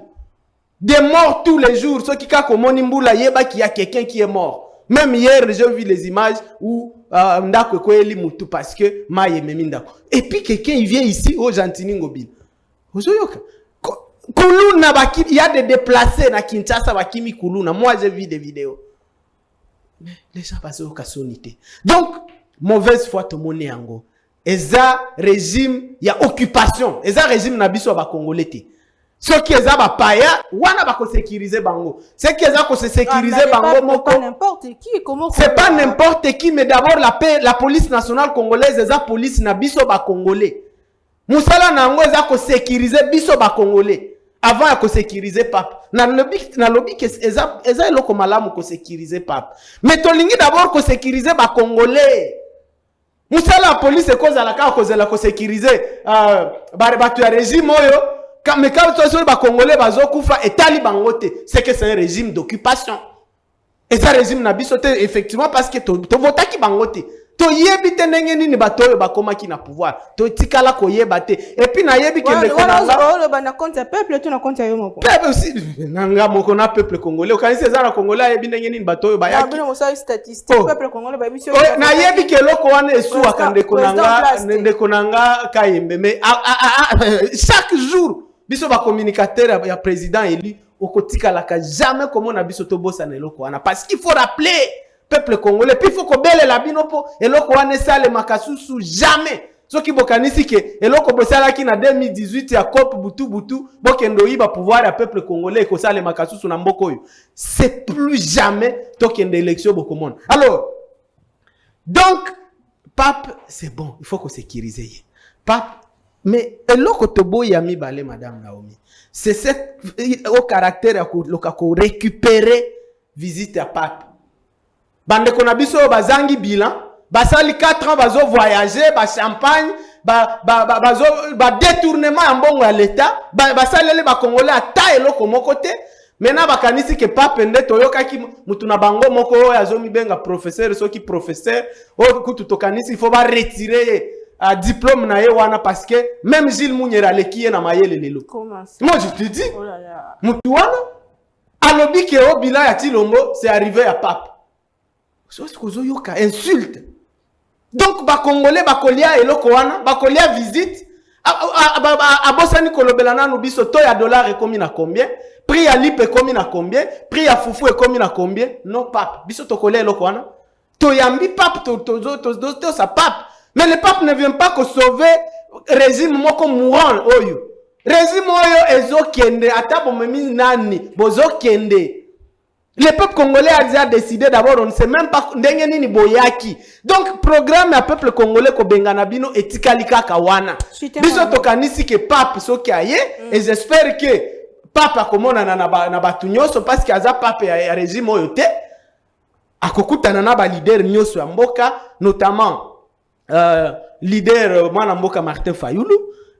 Des morts tous les jours. Ceux qui ka komoni mbula yeba qu'il y a quelqu'un qui est mort. Même hier, j'ai vu les images où ndako kweli mutu parce que ma yememi ndako. Et puis quelqu'un il vient ici au Gentini Ngobila. Ozoyoka. Kuluna baki, il y a des déplacés na Kinshasa bakimi kuluna. Moi j'ai vu des vidéos. Mais les gens passent au kasonité. Donc mauvaise foi to moni yango. Eza régime ya occupation. Eza régime na biso ba congolais te. Ceux qui eza ba paya wana ba ko sécuriser bango. Ceux qui eza ko se sécuriser bango moko. Pas n'importe qui, comment c'est pas n'importe qui mais d'abord la police nationale congolaise eza police na biso ba congolais. Musala na ngo eza ko sécuriser biso ba congolais. Avant à sécuriser pape. Na lobby que eza eloko malamu ko sécuriser pape. Mais tolingi d'abord ko sécuriser ba congolais. Musala la police cause à la ka cause la ko sécuriser ba tu régime oyo mais quand tu es ba congolais bazokufa et taliban c'est que c'est un régime d'occupation. Et ça régime na biso effectivement parce que to vota ki bangote. To yebite ndenge nini bato oyo bakoma ki na pouvoir to tikala ko yebate et puis na yebi ke le konanga le bana compte peuple tu na compte yo moko peuple aussi nanga moko na peuple congolais okanisi eza na congolais yebi ndenge nini bato oyo bayaki na bino mosa statistique peuple congolais ba biso na yebi ke loko wana esu akande konanga kayembe mais chaque jour biso ba communicateur ya président élu okotikala ka jamais comment na biso to bossa na loko wana parce qu'il faut rappeler peuple congolais puis il faut que belle la binopo eloko wane sale makasusu jamais so ki bokanisi ke eloko bosala ki na 2018 ya COP butu bokendo yiba pouvoir ya peuple congolais ko sale makasusu na mboko yo c'est plus jamais tokende élection bokomona. Alors donc pape c'est bon il faut qu'on sécuriser pape mais eloko tobo ya mibale madame Naomi c'est cette au caractère ya ko récupérer visite à pape. Bande ko na biso bazangi bilan basali 4 ans bazo voyager ba champagne ba détournement ya mbongo ya l'état basalele ba congolais ata eloko moko te maintenant bakanisi ke pape nde toyokaki mutu na bango moko oyo azomi benga professeur soki professeur o kutu tokanisi il faut ba retirer diplôme na ye wana parce que même Gilles Munyera leki na mayele lelo. Moi je te dis oh là là mutu wana alobi ke o bilan ya Tilombo c'est arrivé à pape. Insulte. Donc, ba Congolais, ba kolia eloko wana, ba kolia visite. Abosani kolobelana nubiso to ya dollar et combien na combien? Prix à lipe combien na combien? Prix à foufou et combien na combien? Non pape. Biso to kolia eloko wana. To yambi pape to sa pape. Mais le pape ne vient pas que sauver régime moko mourant oyo. Régime oyo ezo kende atabo memi nani bozo kende. Le peuple congolais a déjà décidé d'abord, on ne sait même pas ni boyaki. Donc, programme à peuple congolais ko benganabino etikalika kawana. Biso tokanisi ke pape so kiaye, et j'espère que pape a komona na batu nyoso parce que aza pape ya régime oyote. Akokutana na ba leader nyoso ya mboka, notamment leader mwana mboka Martin Fayulu.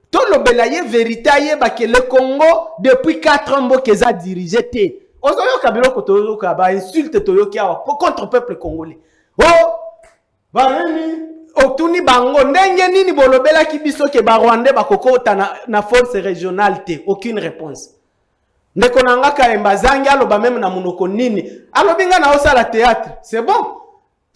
Tout le belaye vérité que le Congo depuis 4 ans mboka za dirigé te. Ozoyo kabilo kotoyo kaba insulte toyo kia contre peuple congolais. Oh bareni otuni bango ndenge nini bolobela kibiso ke ba Rwandais bakokota na force régionale te, aucune réponse. Ndeko nanga ka embazangi aloba même na munoko nini. Alobinga na osala théâtre. C'est bon.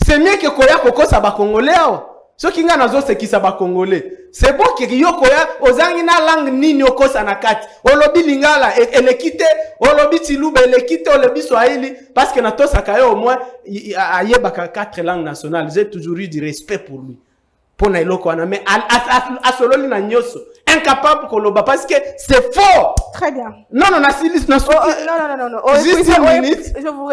C'est mieux que koya kokosa ba congolais awa. Ce qui nga nazo sekisa ba congolais. C'est bon que yoko ya ozangi na langue nini okosa na kati. Olobi lingala elekite, olobi tilube elekite, olobi swahili parce que na tosaka yo au moins ayeba 4 langues nationales. J'ai toujours eu du respect pour lui. Pona iloko wana mais asololi na nyoso. Incapable koloba parce que c'est fort. Très bien. Non, non, non. Juste une minute. Je vous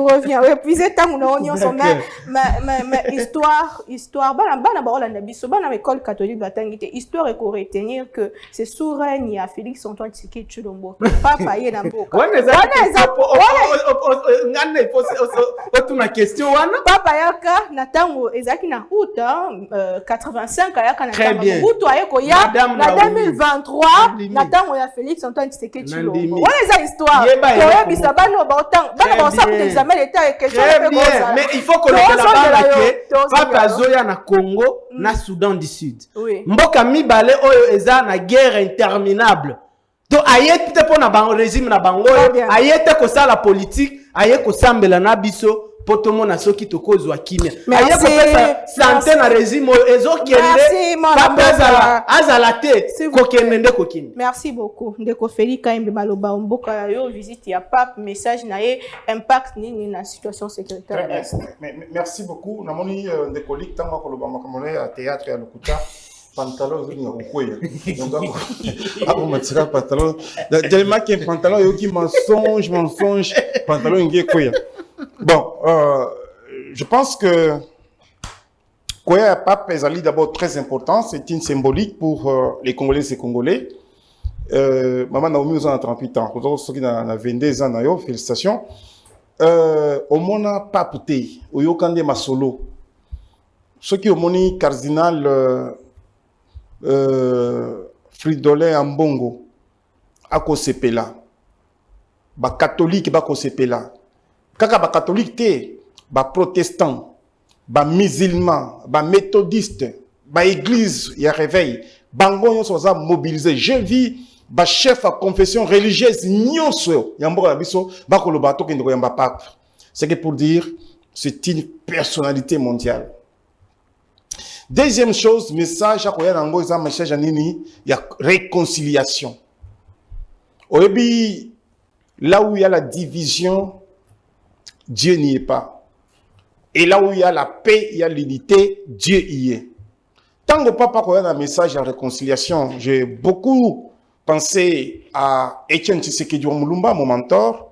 reviens. Oui, puis c'est tant qu'on a oignon son mais histoire. Bana barola biso bana école catholique batangité. Histoire et qu'on retenir que c'est sous règne à Félix Antoine Tshisekedi Tshilombo. Papa yé na mboka. Ngane otuna question wana. Papa yaka na tango ezaki na août 85 yaka na tango août ayeko ya na 2023 na tango ya Félix Antoine Tshisekedi Tshilombo. Voilà esa histoire. Toya bisabano ba otang bana ba sa pour examen l'état et question mais il faut que le Papa Zoya na Congo na Soudan du Sud. Mboka mibale oyo eza na guerre interminable. Donc ayete po na bango régime na bango ayete ko sala politique ayete ko sambela na biso potomo na soki tokozwa kimia ayete ko pesa santé na régime ezokende papa azala te ko kende ko kimia. Merci beaucoup ndeko Félix Kaimbe maloba mboka yo visite ya pape message na ye impact nini na situation sécuritaire. Merci beaucoup namoni ndeko lik tango ko loba makamone ya théâtre ya Lokuta pantalon donc on mettra pantalon tellement qu'un pantalon qui mensonge pantalon ngekoya. Bon je pense que Koya Pape Ezali d'abord très important, c'est une symbolique pour les Congolais et Congolais. Maman Naomi nous en a 38 ans, ceux qui a 22 ans d'ailleurs, félicitations. Au mona Pape Te, au Yokande Masolo, ceux qui au moni cardinal Fridolin Ambongo, à Kosepela, ba catholique ba Kosepela, kaka ba catholique te, ba protestant, ba musulman, ba méthodiste, ba église ya réveil, bango yon soza mobilisé. J'ai vu ba chef à confession religieuse nyonso yambo la biso ba ko lo bato ke ndiko yamba pape. C'est que pour dire c'est une personnalité mondiale. Deuxième chose, message à koya nango za message nini ya réconciliation. Oyebi là où il y a la division, Dieu n'y est pas. Et là où il y a la paix, il y a l'unité, Dieu y est. Tant que papa a un message de réconciliation, j'ai beaucoup pensé à Etienne Tshisekedi Mulumba, mon mentor.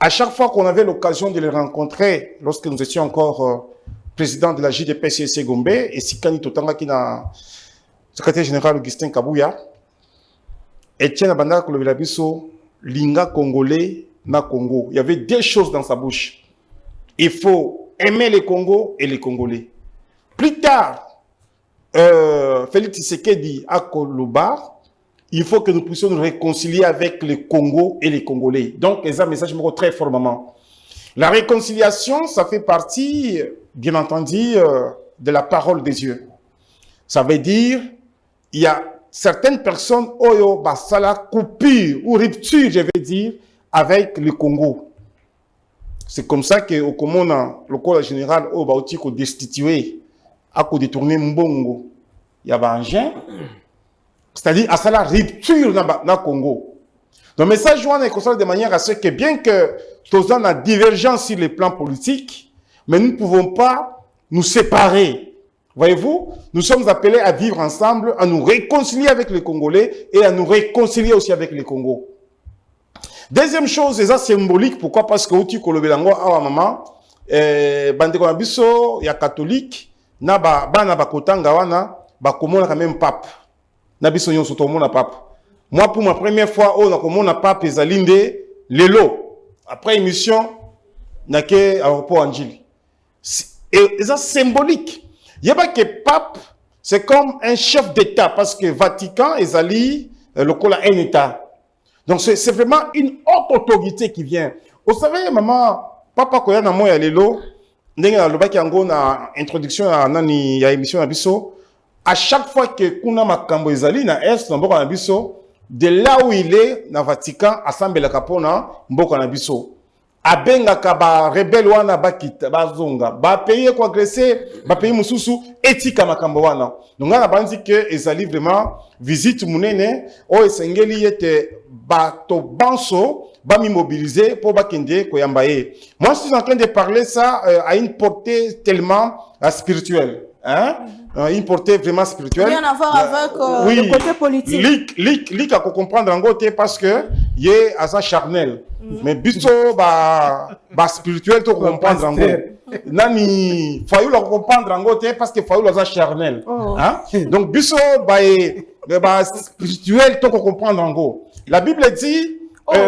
À chaque fois qu'on avait l'occasion de le rencontrer, lorsque nous étions encore président de la JDP-CSC Gombe, et Sikani Totanga qui est secrétaire général Augustin Kabouya, Etienne Abanda Kolobilabiso, Linga Congolais, na Congo. Il y avait deux choses dans sa bouche. Il faut aimer les Congos et les Congolais. Plus tard, Félix Tshisekedi à Koloba, il faut que nous puissions nous réconcilier avec les Congos et les Congolais. Donc, c'est un message très formellement. La réconciliation, ça fait partie, bien entendu, de la parole des dieux. Ça veut dire, il y a certaines personnes, oyo basala coupure ou rupture, je vais dire, avec le Congo. C'est comme ça que au Komona, le corps général au Baouti ko destitué, a ko détourné Mbongo. Il y a un engin, c'est-à-dire à ça la rupture dans le Congo. Donc, le message est comme ça de manière à ce que, bien que tous en a divergence sur les plans politiques, mais nous ne pouvons pas nous séparer. Voyez-vous, nous sommes appelés à vivre ensemble, à nous réconcilier avec les Congolais et à nous réconcilier aussi avec les Congos. Deuxième chose, c'est symbolique. Pourquoi? Parce que outi kolobelango awa maman, bandeko na biso ya catholique na bana bakotanga wana bakomona quand même pape. Na biso nyonso to mona pape. Moi pour ma première fois on a komona pape ezalinde lelo après émission nake aéroport Anjili. Et ça symbolique. Yeba que pape c'est comme un chef d'état parce que Vatican ezali le col un état. Donc c'est vraiment une haute autorité qui vient. Vous savez maman papa koya na moya lelo ndenge na lobaki yango na introduction ya nani ya émission na biso à chaque fois que kuna makambo ezali na est na mboka na biso de là où il est na Vatican asambelaka pona mboka na biso abengaka ba rebelle wana bakita bazonga ba payer ko agresser ba payer mususu etika makambo wana donc na bandi que ezali vraiment visite munene o esengeli yete bato banso ba m'immobiliser pour bakende koyamba ye. Moi je suis en train de parler ça à une portée tellement spirituelle. Hein? Une portée vraiment spirituelle. Rien à voir avec oui, le côté politique. Lik à comprendre en côté parce que il est à ça charnel. Mais biso ba spirituel to comprendre en côté. Nani fayu la comprendre en côté parce que fayu la ça charnel. Hein? Donc biso ba spirituel to comprendre en côté. La Bible dit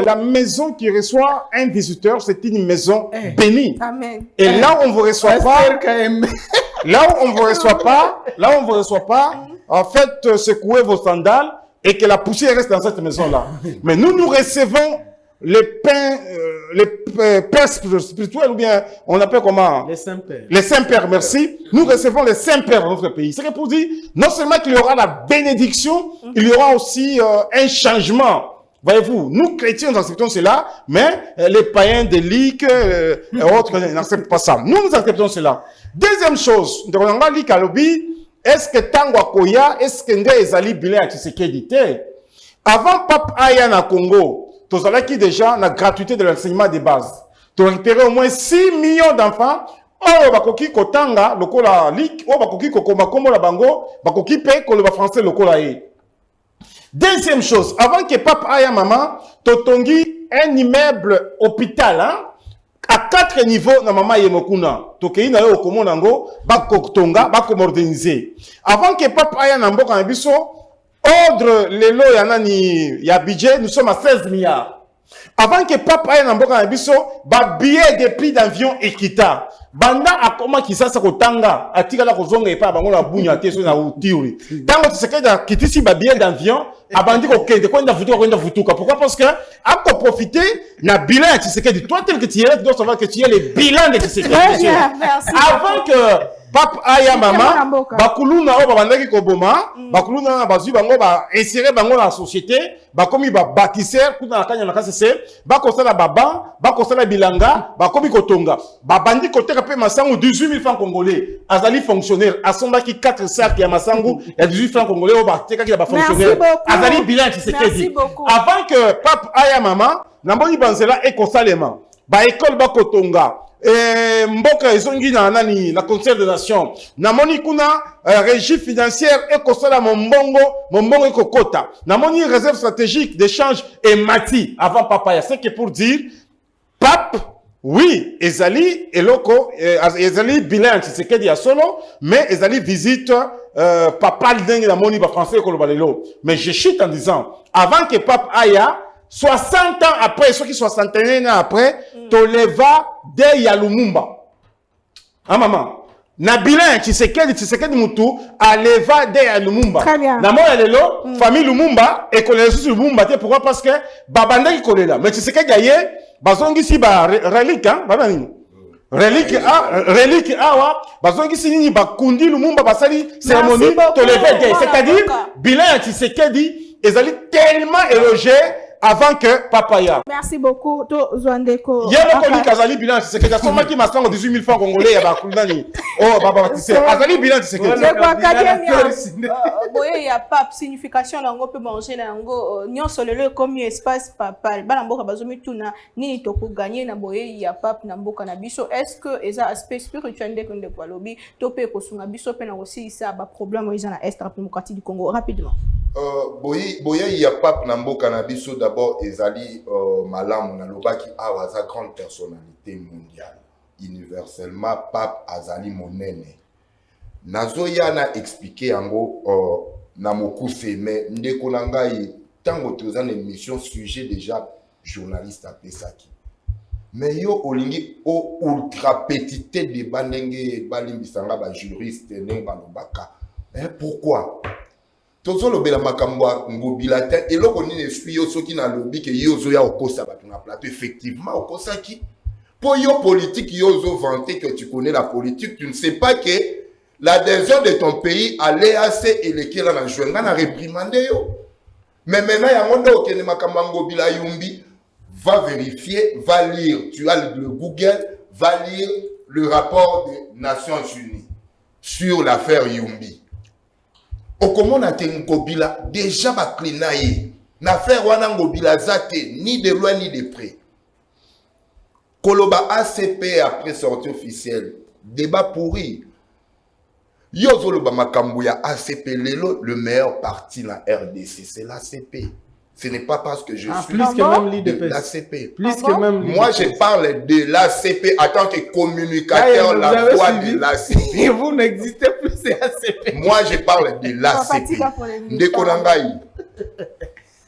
la maison qui reçoit un visiteur, c'est une maison bénie. Amen. Et là où on vous reçoit pas, là où on vous reçoit pas, en fait, secouez vos sandales et que la poussière reste dans cette maison-là. Mais nous recevons les pères spirituels ou bien on appelle comment? Les Saints-Pères. Les Saints-Pères, merci. Nous recevons les Saints-Pères dans notre pays. C'est pour dire, non seulement qu'il y aura la bénédiction, il y aura aussi un changement. Voyez-vous, nous chrétiens nous acceptons cela, mais les païens de l'IC et autres n'acceptent pas ça. Nous acceptons cela. Deuxième chose, est-ce que Tango Akoya, est-ce que Nde Ezali Bilé Tshisekedi te? Avant Pape Aya na Congo, tous qui déjà la gratuité de l'enseignement de base. Tu as récupéré au moins 6 millions d'enfants. Oh, bakoki kotanga lokola lik, oh bakoki kokoma komo la bango, bakoki pe ko le français lokola e. Deuxième chose, avant que Pape Aya Maman, totongi un immeuble hôpital, hein, à 4 niveaux na Mama Yemokuna. Tokei na yo komo nango, bakotonga, bakomorganiser. Avant que Pape Aya Nambo Kanabiso, ordre lelo yanani ya budget, nous sommes à 16 milliards. Avant que Pape Aya Nambo Kanabiso, ba billet de prix d'avion Ekita. Banda akoma kisasa kotanga atika la kozonga epa bango la bunya te so na utiuri tango tsekeda kitisi ba billet d'avion abandi ko kende kwenda vutuka pourquoi parce que ako profiter na bilan ya Tshisekedi toi tel que tu es tu dois savoir que tu es le bilan de Tshisekedi avant que Pape Aya Mama bakuluna o babandaki koboma bakuluna bazui bango ba insérer bango na société bakomi ba bâtisseur kuna na kanya na kasese bakosala baba bakosala bilanga bakomi kotonga babandi koteka pe masangu 18 000 francs congolais azali fonctionnaire asombaki 4 sacs ya masangu ya 18 francs congolais o bateka ki ba fonctionnaire azali bilan Tshisekedi avant que Pape Aya Mama namboni banzela ekosalema ba école bakotonga mboka ezongi na nani na concert des nations namoni kuna régie financière ekosala mombongo ekokota namoni réserve stratégique d'échange et mati avant Papaya c'est que pour dire pape oui ezali eloko ezali bilan Tshisekedi ya solo mais ezali visite papa ndenge namoni ba français koloba lelo mais je chute en disant avant que Pape Aya 60 ans après, ceux qui 61 ans après, Toleva de Yalumumba. Ah maman. Nabila Tshisekedi Mutu, Aleva de Yalumumba. Très bien. Namo Yalelo, famille Lumumba, et connaissance Lumumba, pourquoi? Parce que Babanda qui connaît là. Mais Tshisekedi Aye, Bazongi si ba relique, hein, Babani. Relique, ah, Bazongi si nini Bakundi Lumumba, Basali, cérémonie, Toleva de. C'est-à-dire, bilan Tshisekedi, ils allaient tellement éloger avant que Papaya. Merci beaucoup, Zouandeko. Il y a un Kazali bilan, c'est que Soma qui m'a 18 000 francs congolais, il y a Bakulani. Oh, Baba, tu sais, Kazali bilan, c'est que. Il y a pas signification, on peut manger, on sur le comme espace, papa, Balamboka Bazomi Tuna, ni Toko gagner, il y a pas Namboka Nabiso. Est-ce que les aspects spirituels de Kondekwa Lobby, Topé Kosunga Biso, Pena aussi, ça a un problème, ils ont un Est démocratique du Congo, rapidement. boye il y a pape Nambo Cannabiso d'abord ezali malamu na lobaki awaza grande personnalité mondiale universellement pape azali monene nazoya na expliquer yango na mokuse mais ndeko na ngai tango toza na émission sujet déjà journaliste a pesaki mais yo olingi o ultra petite de bandenge balimbisanga ba juriste ne balobaka pourquoi tozo lobela makambo ngobila te eloko nini esui yo soki na lobi ke yo zo ya okosa bato na plateau effectivement okosa ki pour yo politique yo zo vanter que tu connais la politique tu ne sais pas que l'adhésion de ton pays allait assez et lequel na joindre na réprimander yo mais maintenant ya monde okene makambo ngobila yumbi va vérifier va lire tu as le Google va lire le rapport des Nations Unies sur l'affaire Yumbi. Okomona te ngobila déjà baklina ye n'affaire wana ngobila zate ni de loin ni de près. Koloba ACP après sortie officielle débat pourri. Yo zoloba makambo ya ACP lelo le meilleur parti na RDC c'est l'ACP. Ce n'est pas parce que je suis plus que même de l'ACP. Plus que même moi je parle de l'ACP en tant que communicateur la voix de l'ACP. Et vous n'existez plus c'est ACP. Moi je parle de l'ACP. Ndeko na ngai.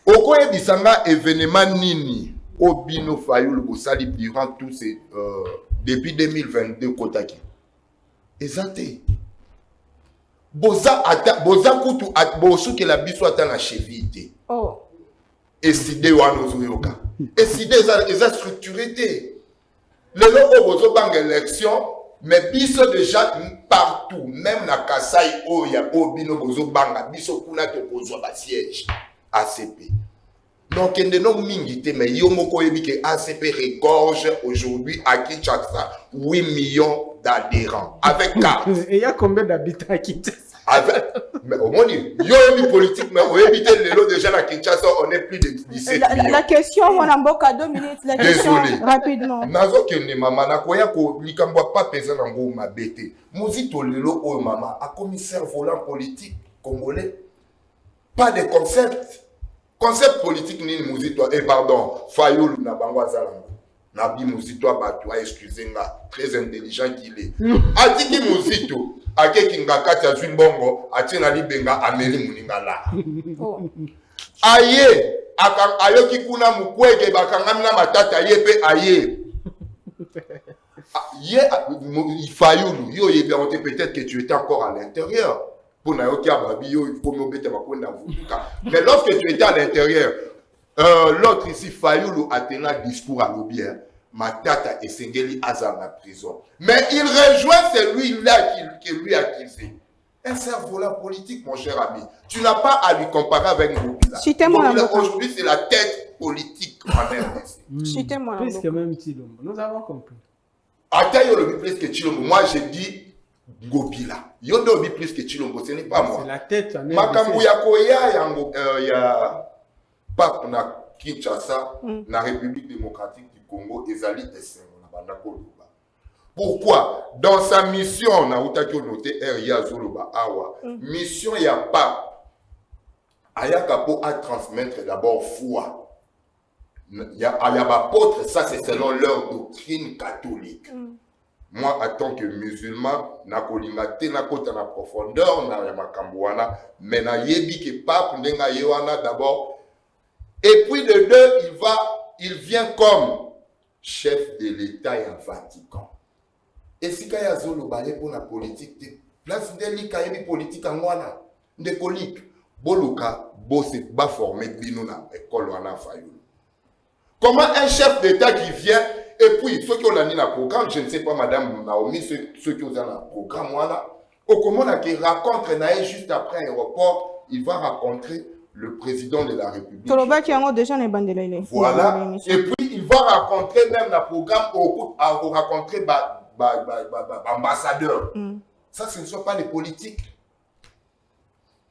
Oko ebisanga événement nini Obino Fayulu Bosali durant tous ces depuis 2022 kotaki. Exacté. Boza kutu bosu ke la biso ata na cheville. Oh. Eside wana ozoyoka. Eside eza structuré te. Lelo obozo bang élection mais biso déjà partout même na Kasai oya obino bozo banga biso kuna to kozwa ba siège ACP. Donc non mingi te mais yo moko yebi ke ACP regorge aujourd'hui à Kinshasa 8 millions d'adhérents avec carte. Et il y a combien d'habitants à Kinshasa? Avec, mais au moins, il y a une politique, mais on évite les lots déjà à Kinshasa, on est plus de 17 millions. La question, on a beaucoup à 2 minutes. La question, rapidement. Nazo kende mama na koya ko likambo pas pesa na ngo mabete. Muzito lelo o mama a commissaire volant politique congolais. Pas de concept. Concept politique ni muzito pardon, Fayulu na bangwa zalango. Nabi muzito abatwa excusez-moi, très intelligent qu'il est. Atiki muzito ake kingakati azwi mbongo atina libenga ameli muningala. Aye ayoki kuna mukwege bakangami na matata yepe aye. Ye Fayulu yo yebi on peut-être que tu étais encore à l'intérieur. Pour na yoki ababi yo il faut me bete makonda vuka. Mais lorsque tu étais à l'intérieur l'autre ici Fayulu a tenu un discours à l'obien. Matata et Sengeli Azar la prison. Mais il rejoint celui-là qui lui a accusé. Un cerf-volant politique, mon cher ami. Tu n'as pas à lui comparer avec Ngobila. Aujourd'hui, c'est la tête politique en RDC. Plus que même Chilombo. Nous avons compris. Attends, il plus que Chilombo. Moi, j'ai dit Ngobila. Il y a plus que Chilombo. Ce n'est pas moi. C'est la tête en RDC. Makambu ya koya, il y a pape na Kinshasa, na République démocratique du Congo, ezali esengo na banda koloba. Pourquoi? Dans sa mission, on a noté R.I.A. Zoloba Awa, mission ya pape, Ayakapo a transmettre d'abord foi. Ayabapôtre, ça c'est selon leur doctrine catholique. Moi, en tant que musulman, na kolimate na kota na profondeur na yamakambuana, mais na yebi ke pape ndenga yewana d'abord. Et puis de deux, il vient comme chef de l'État et en Vatican. Et si il y a zolo balé pour la politique, place de l'Ikaïbi politique en Wana, de colique, Boluka, Bosse, ba formé bino na école Wana Fayulu. Comment un chef d'État qui vient, et puis ceux qui ont mis le programme, je ne sais pas, Madame Naomi, ceux qui ont mis le programme Wana, au comment on qui rencontre Naé juste après l'aéroport, il va rencontrer le président de la République. Voilà. Et puis, il va rencontrer même le programme à rencontrer l'ambassadeur. Ça, ce ne sont pas les politiques.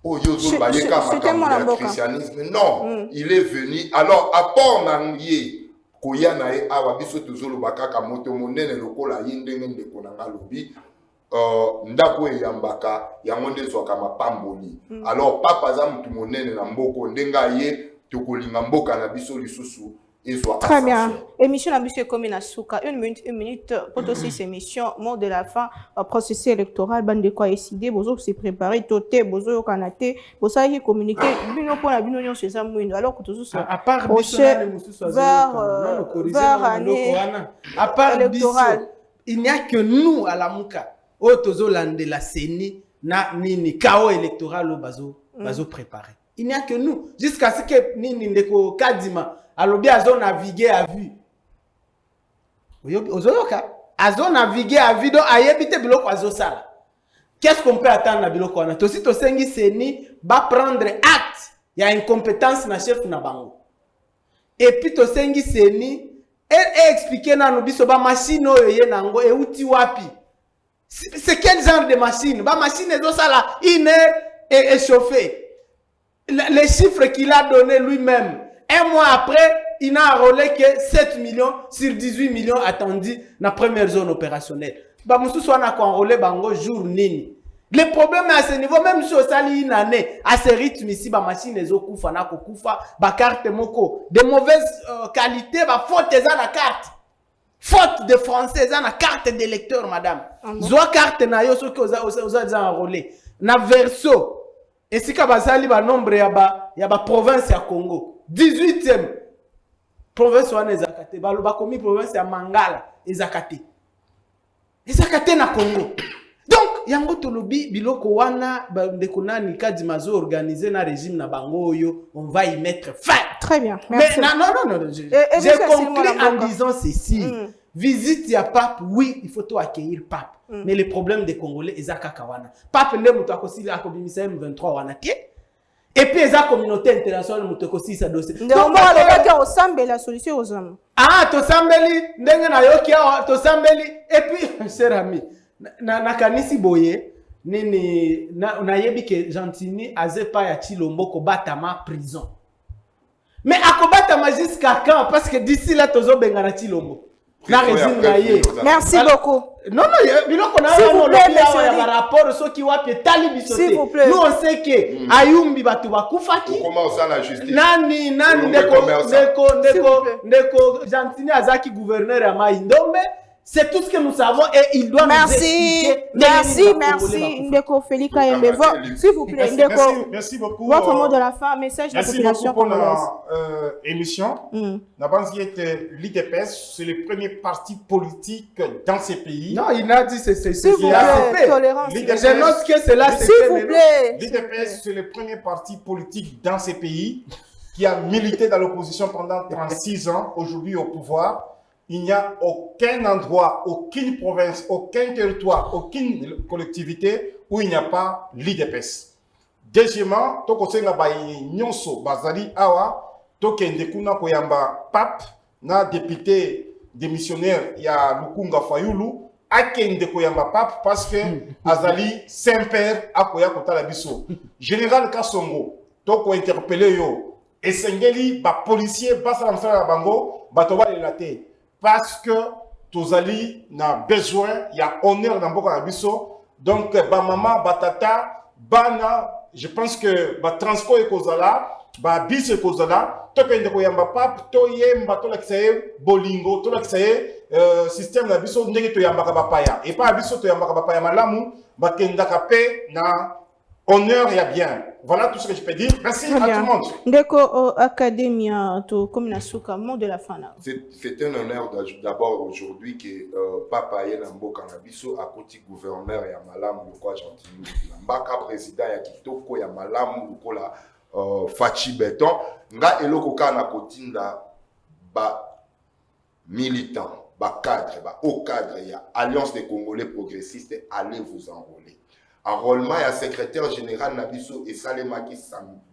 Oh, le christianisme. Non, il est venu. Alors, à part Nangié, Koya Nae, Awabiso Tozolo Bakaka, Motomonene, Lokola Yindenge de Konanga Lobi, ndako eyambaka yango nde ezwaka mapamboli. Alors papa za mutu monene na mboko ndenga ye tokolinga mboka na biso lisusu ezwa. Très bien. Émission la monsieur comme na suka. Une minute pour aussi cette émission mot de la fin processus électoral bande quoi décider bozo se préparer toté bozo kanate bosa qui communiquer bino pour la bino nyo chez ça mouindo alors que tout ça à part vers année à part électoral il n'y a que nous à la Muka au Tozolande la CENI na nini chaos électoral au bazo préparé. Il n'y a que nous jusqu'à ce que nini ndeko Kadima alobi azo naviguer à vue. Ozoyoka azo naviguer à vue donc ayebite biloko azo sala. Qu'est-ce qu'on peut attendre na biloko wana? Tosi to sengi CENI va prendre acte. Il y a une compétence na chef na bango. Et puis to sengi CENI et expliquer na biso ba machine oyo ye nango e uti wapi. C'est quel genre de machine? Ba machine ezo sala une heure et échauffée. Les chiffres qu'il a donné lui-même. Un mois après, il n'a enrôlé que 7 millions sur 18 millions attendus dans la première zone opérationnelle. Bah, monsieur soit n'a enrôlé bango jour nini. Le problème est à ce niveau, même si on sali une année, à ce rythme ici, bah, machine les okufa, na kokufa, bah, carte moko, de mauvaise qualité, bah, faute à la carte. Faute de français, à la carte d'électeur, madame. Zoa carte na yo, ce que vous avez enrôlé. Na verso. Et si ka basali ba nombre ya ba province ya Congo 18e province wana ezakate ba komi province ya Mangala ezakate na Congo. Donc yango tolobi biloko wana ndeko nani Kadima zo organiser na régime na bango yo, on va y mettre fin. Très bien. Merci. Mais non, j'ai conclu en disant ceci. Visite ya pape, oui, il faut tout accueillir pape. Mais le problème des Congolais, ils ont kakawana. Pape ne muto akosili akobimisa M23 wana tie. Et puis la communauté internationale muto akosili sa dossier. Donc on va aller au sambe la solution aux hommes. Ah, to sambeli ndenge na yoki to sambeli et puis cher ami na kanisi boye nini na yebi ke Gentini azepa ya Chilombo ko batama prison. Mais akobatama jusqu'à quand? Parce que d'ici là tozo benga na Chilombo. Merci beaucoup. Non, biloko na rapport ceux qui wapi tali bisoté. Nous on sait que ayumbi batu bakufaki. Comment ça la justice? Nani ndeko Gentini azaki gouverneur ya Maindombe. C'est tout ce que nous savons et il doit nous expliquer. Merci. Ndeko Félix Kayembe. S'il vous plaît, Ndeko. Merci beaucoup. Votre mot de la fin, message de la population congolaise. Merci beaucoup pour l'émission. La base qui est l'IDPS, c'est le premier parti politique dans ces pays. Non, il a dit c'est tolérance. Je note que c'est là, s'il vous plaît. L'IDPS, c'est le premier parti politique dans ces pays qui a milité dans l'opposition pendant 36 ans, aujourd'hui au pouvoir. Il n'y a aucun endroit, aucune province, aucun territoire, aucune collectivité où il n'y a pas l'IDPS. Deuxièmement, to kosenga ba nyonso bazali awa to kende kuna koyamba pape na député démissionnaire ya Lukunga Fayulu akende koyamba pape parce que azali Saint-Père akoya kotala biso. Général Kasongo to ko interpeller yo esengeli ba policier basa la msala bango bato ba relater. Parce que Tozali n'a besoin, il y a honneur dans beaucoup de donc ba maman, ba tata, bana, je pense que ba transport et kozala, ba bis et kozala, to kende ko yamba pap, to yemba to laksaye bolingo, to laksaye système na biso ndenge to yamba ka bapaya. Et pas biso to yamba ka bapaya malamu, ba kenda ka pe na honneur et bien. Voilà tout ce que je peux dire. Merci à tout le monde. Ndeko Academia, to Kominasuka, mot de la fin. C'est un honneur d'abord aujourd'hui que Papa Yenambo Kanabiso a côté gouverneur et à Malam, le quoi Gentini, Mbaka président ya Kitoko ya Malam, le quoi la Fachi Beton, nga eloko kana kotinda ba militant, ba cadre, ba haut cadre, il y a Alliance des Congolais progressistes, allez vous enrôler. Enrôlement et secrétaire général Nabiso et Salemaki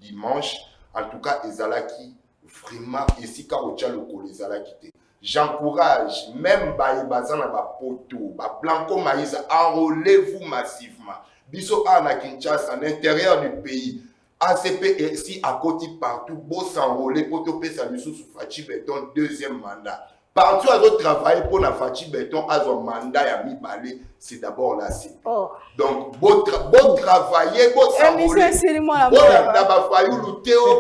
dimanche, en tout cas, Ezalaki vraiment ici car au Tchaloko les Ezalaki. J'encourage même Baïbazana Bapoto, Blanco Maïs, enrôlez-vous massivement. Biso à Kinshasa, à l'intérieur du pays, ACP ici à côté partout, beau s'enrôler, Poto Pesa Biso sous Fachi Beton, deuxième mandat. Partout à d'autres travailler pour la Fachi Béton, à son mandat, à mi-balé, c'est d'abord la CP. Oh. Donc, beau travailler, beau s'envoler. Bon, la bafayou, le théo,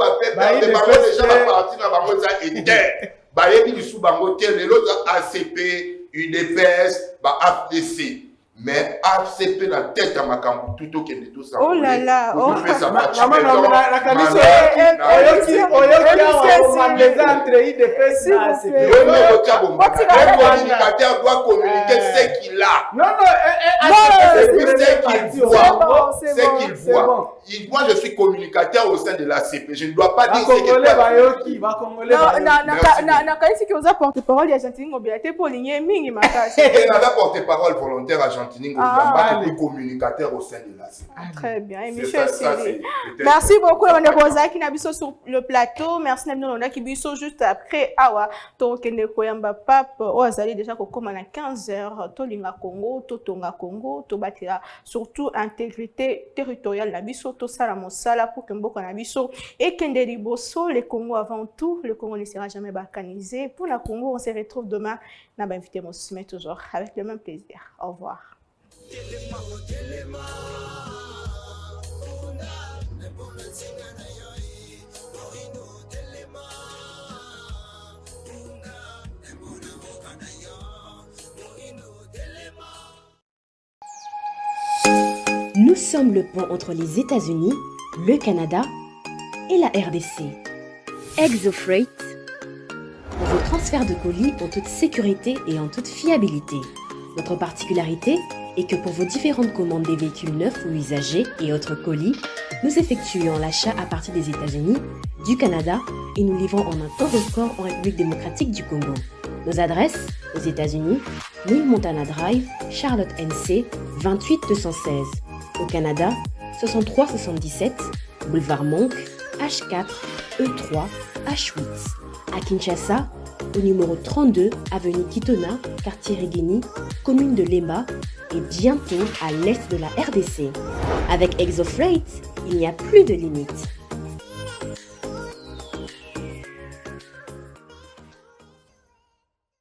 les bango déjà va partir dans la bango, ça était. Bayebi du sous bango, les autres ACP, UDPS, AFDC. Mais ACP la tête à ma camp, tout au Kenya, tout ça. Oh là là, oh. La commission, le communicateur doit communiquer ce qu'il a. Non, ce qu'il voit. Ce qu'il voit. Moi, je suis communicateur au sein de l'ACP. Je ne dois pas dire ce qu'il voit. Non, porte-parole argentine mobilité pour ligner mingi makasi. Et n'a pas porte-parole volontaire argentine mobilité communicateur au sein de l'ACP. Très bien. Et Michel Siri. Merci beaucoup Mme Rosa qui n'a biso sur le plateau. Merci Namino qui biso juste après awa to kende koyamba pape o azali déjà ko koma na 15h to linga Congo to tonga Congo to batira surtout intégrité territoriale na biso to sala mosala pour que mboka na biso et kende liboso le Congo avant tout. Le Congo ne sera jamais balkanisé. Pour la Congo, on se retrouve demain. N'a pas invité mon sommet toujours avec le même plaisir. Au revoir. Nous sommes le pont entre les États-Unis, le Canada et la RDC. ExoFreight, pour vos transferts de colis en toute sécurité et en toute fiabilité. Notre particularité est que pour vos différentes commandes des véhicules neufs ou usagés et autres colis, nous effectuons l'achat à partir des États-Unis, du Canada et nous livrons en un temps record en République démocratique du Congo. Nos adresses aux États-Unis, New Montana Drive, Charlotte NC, 28216. Au Canada, 6377, Boulevard Monk, H4, E3, H8. À Kinshasa, au numéro 32, avenue Kitona, quartier Rigini, commune de Lemba et bientôt à l'est de la RDC. Avec ExoFreight, il n'y a plus de limites.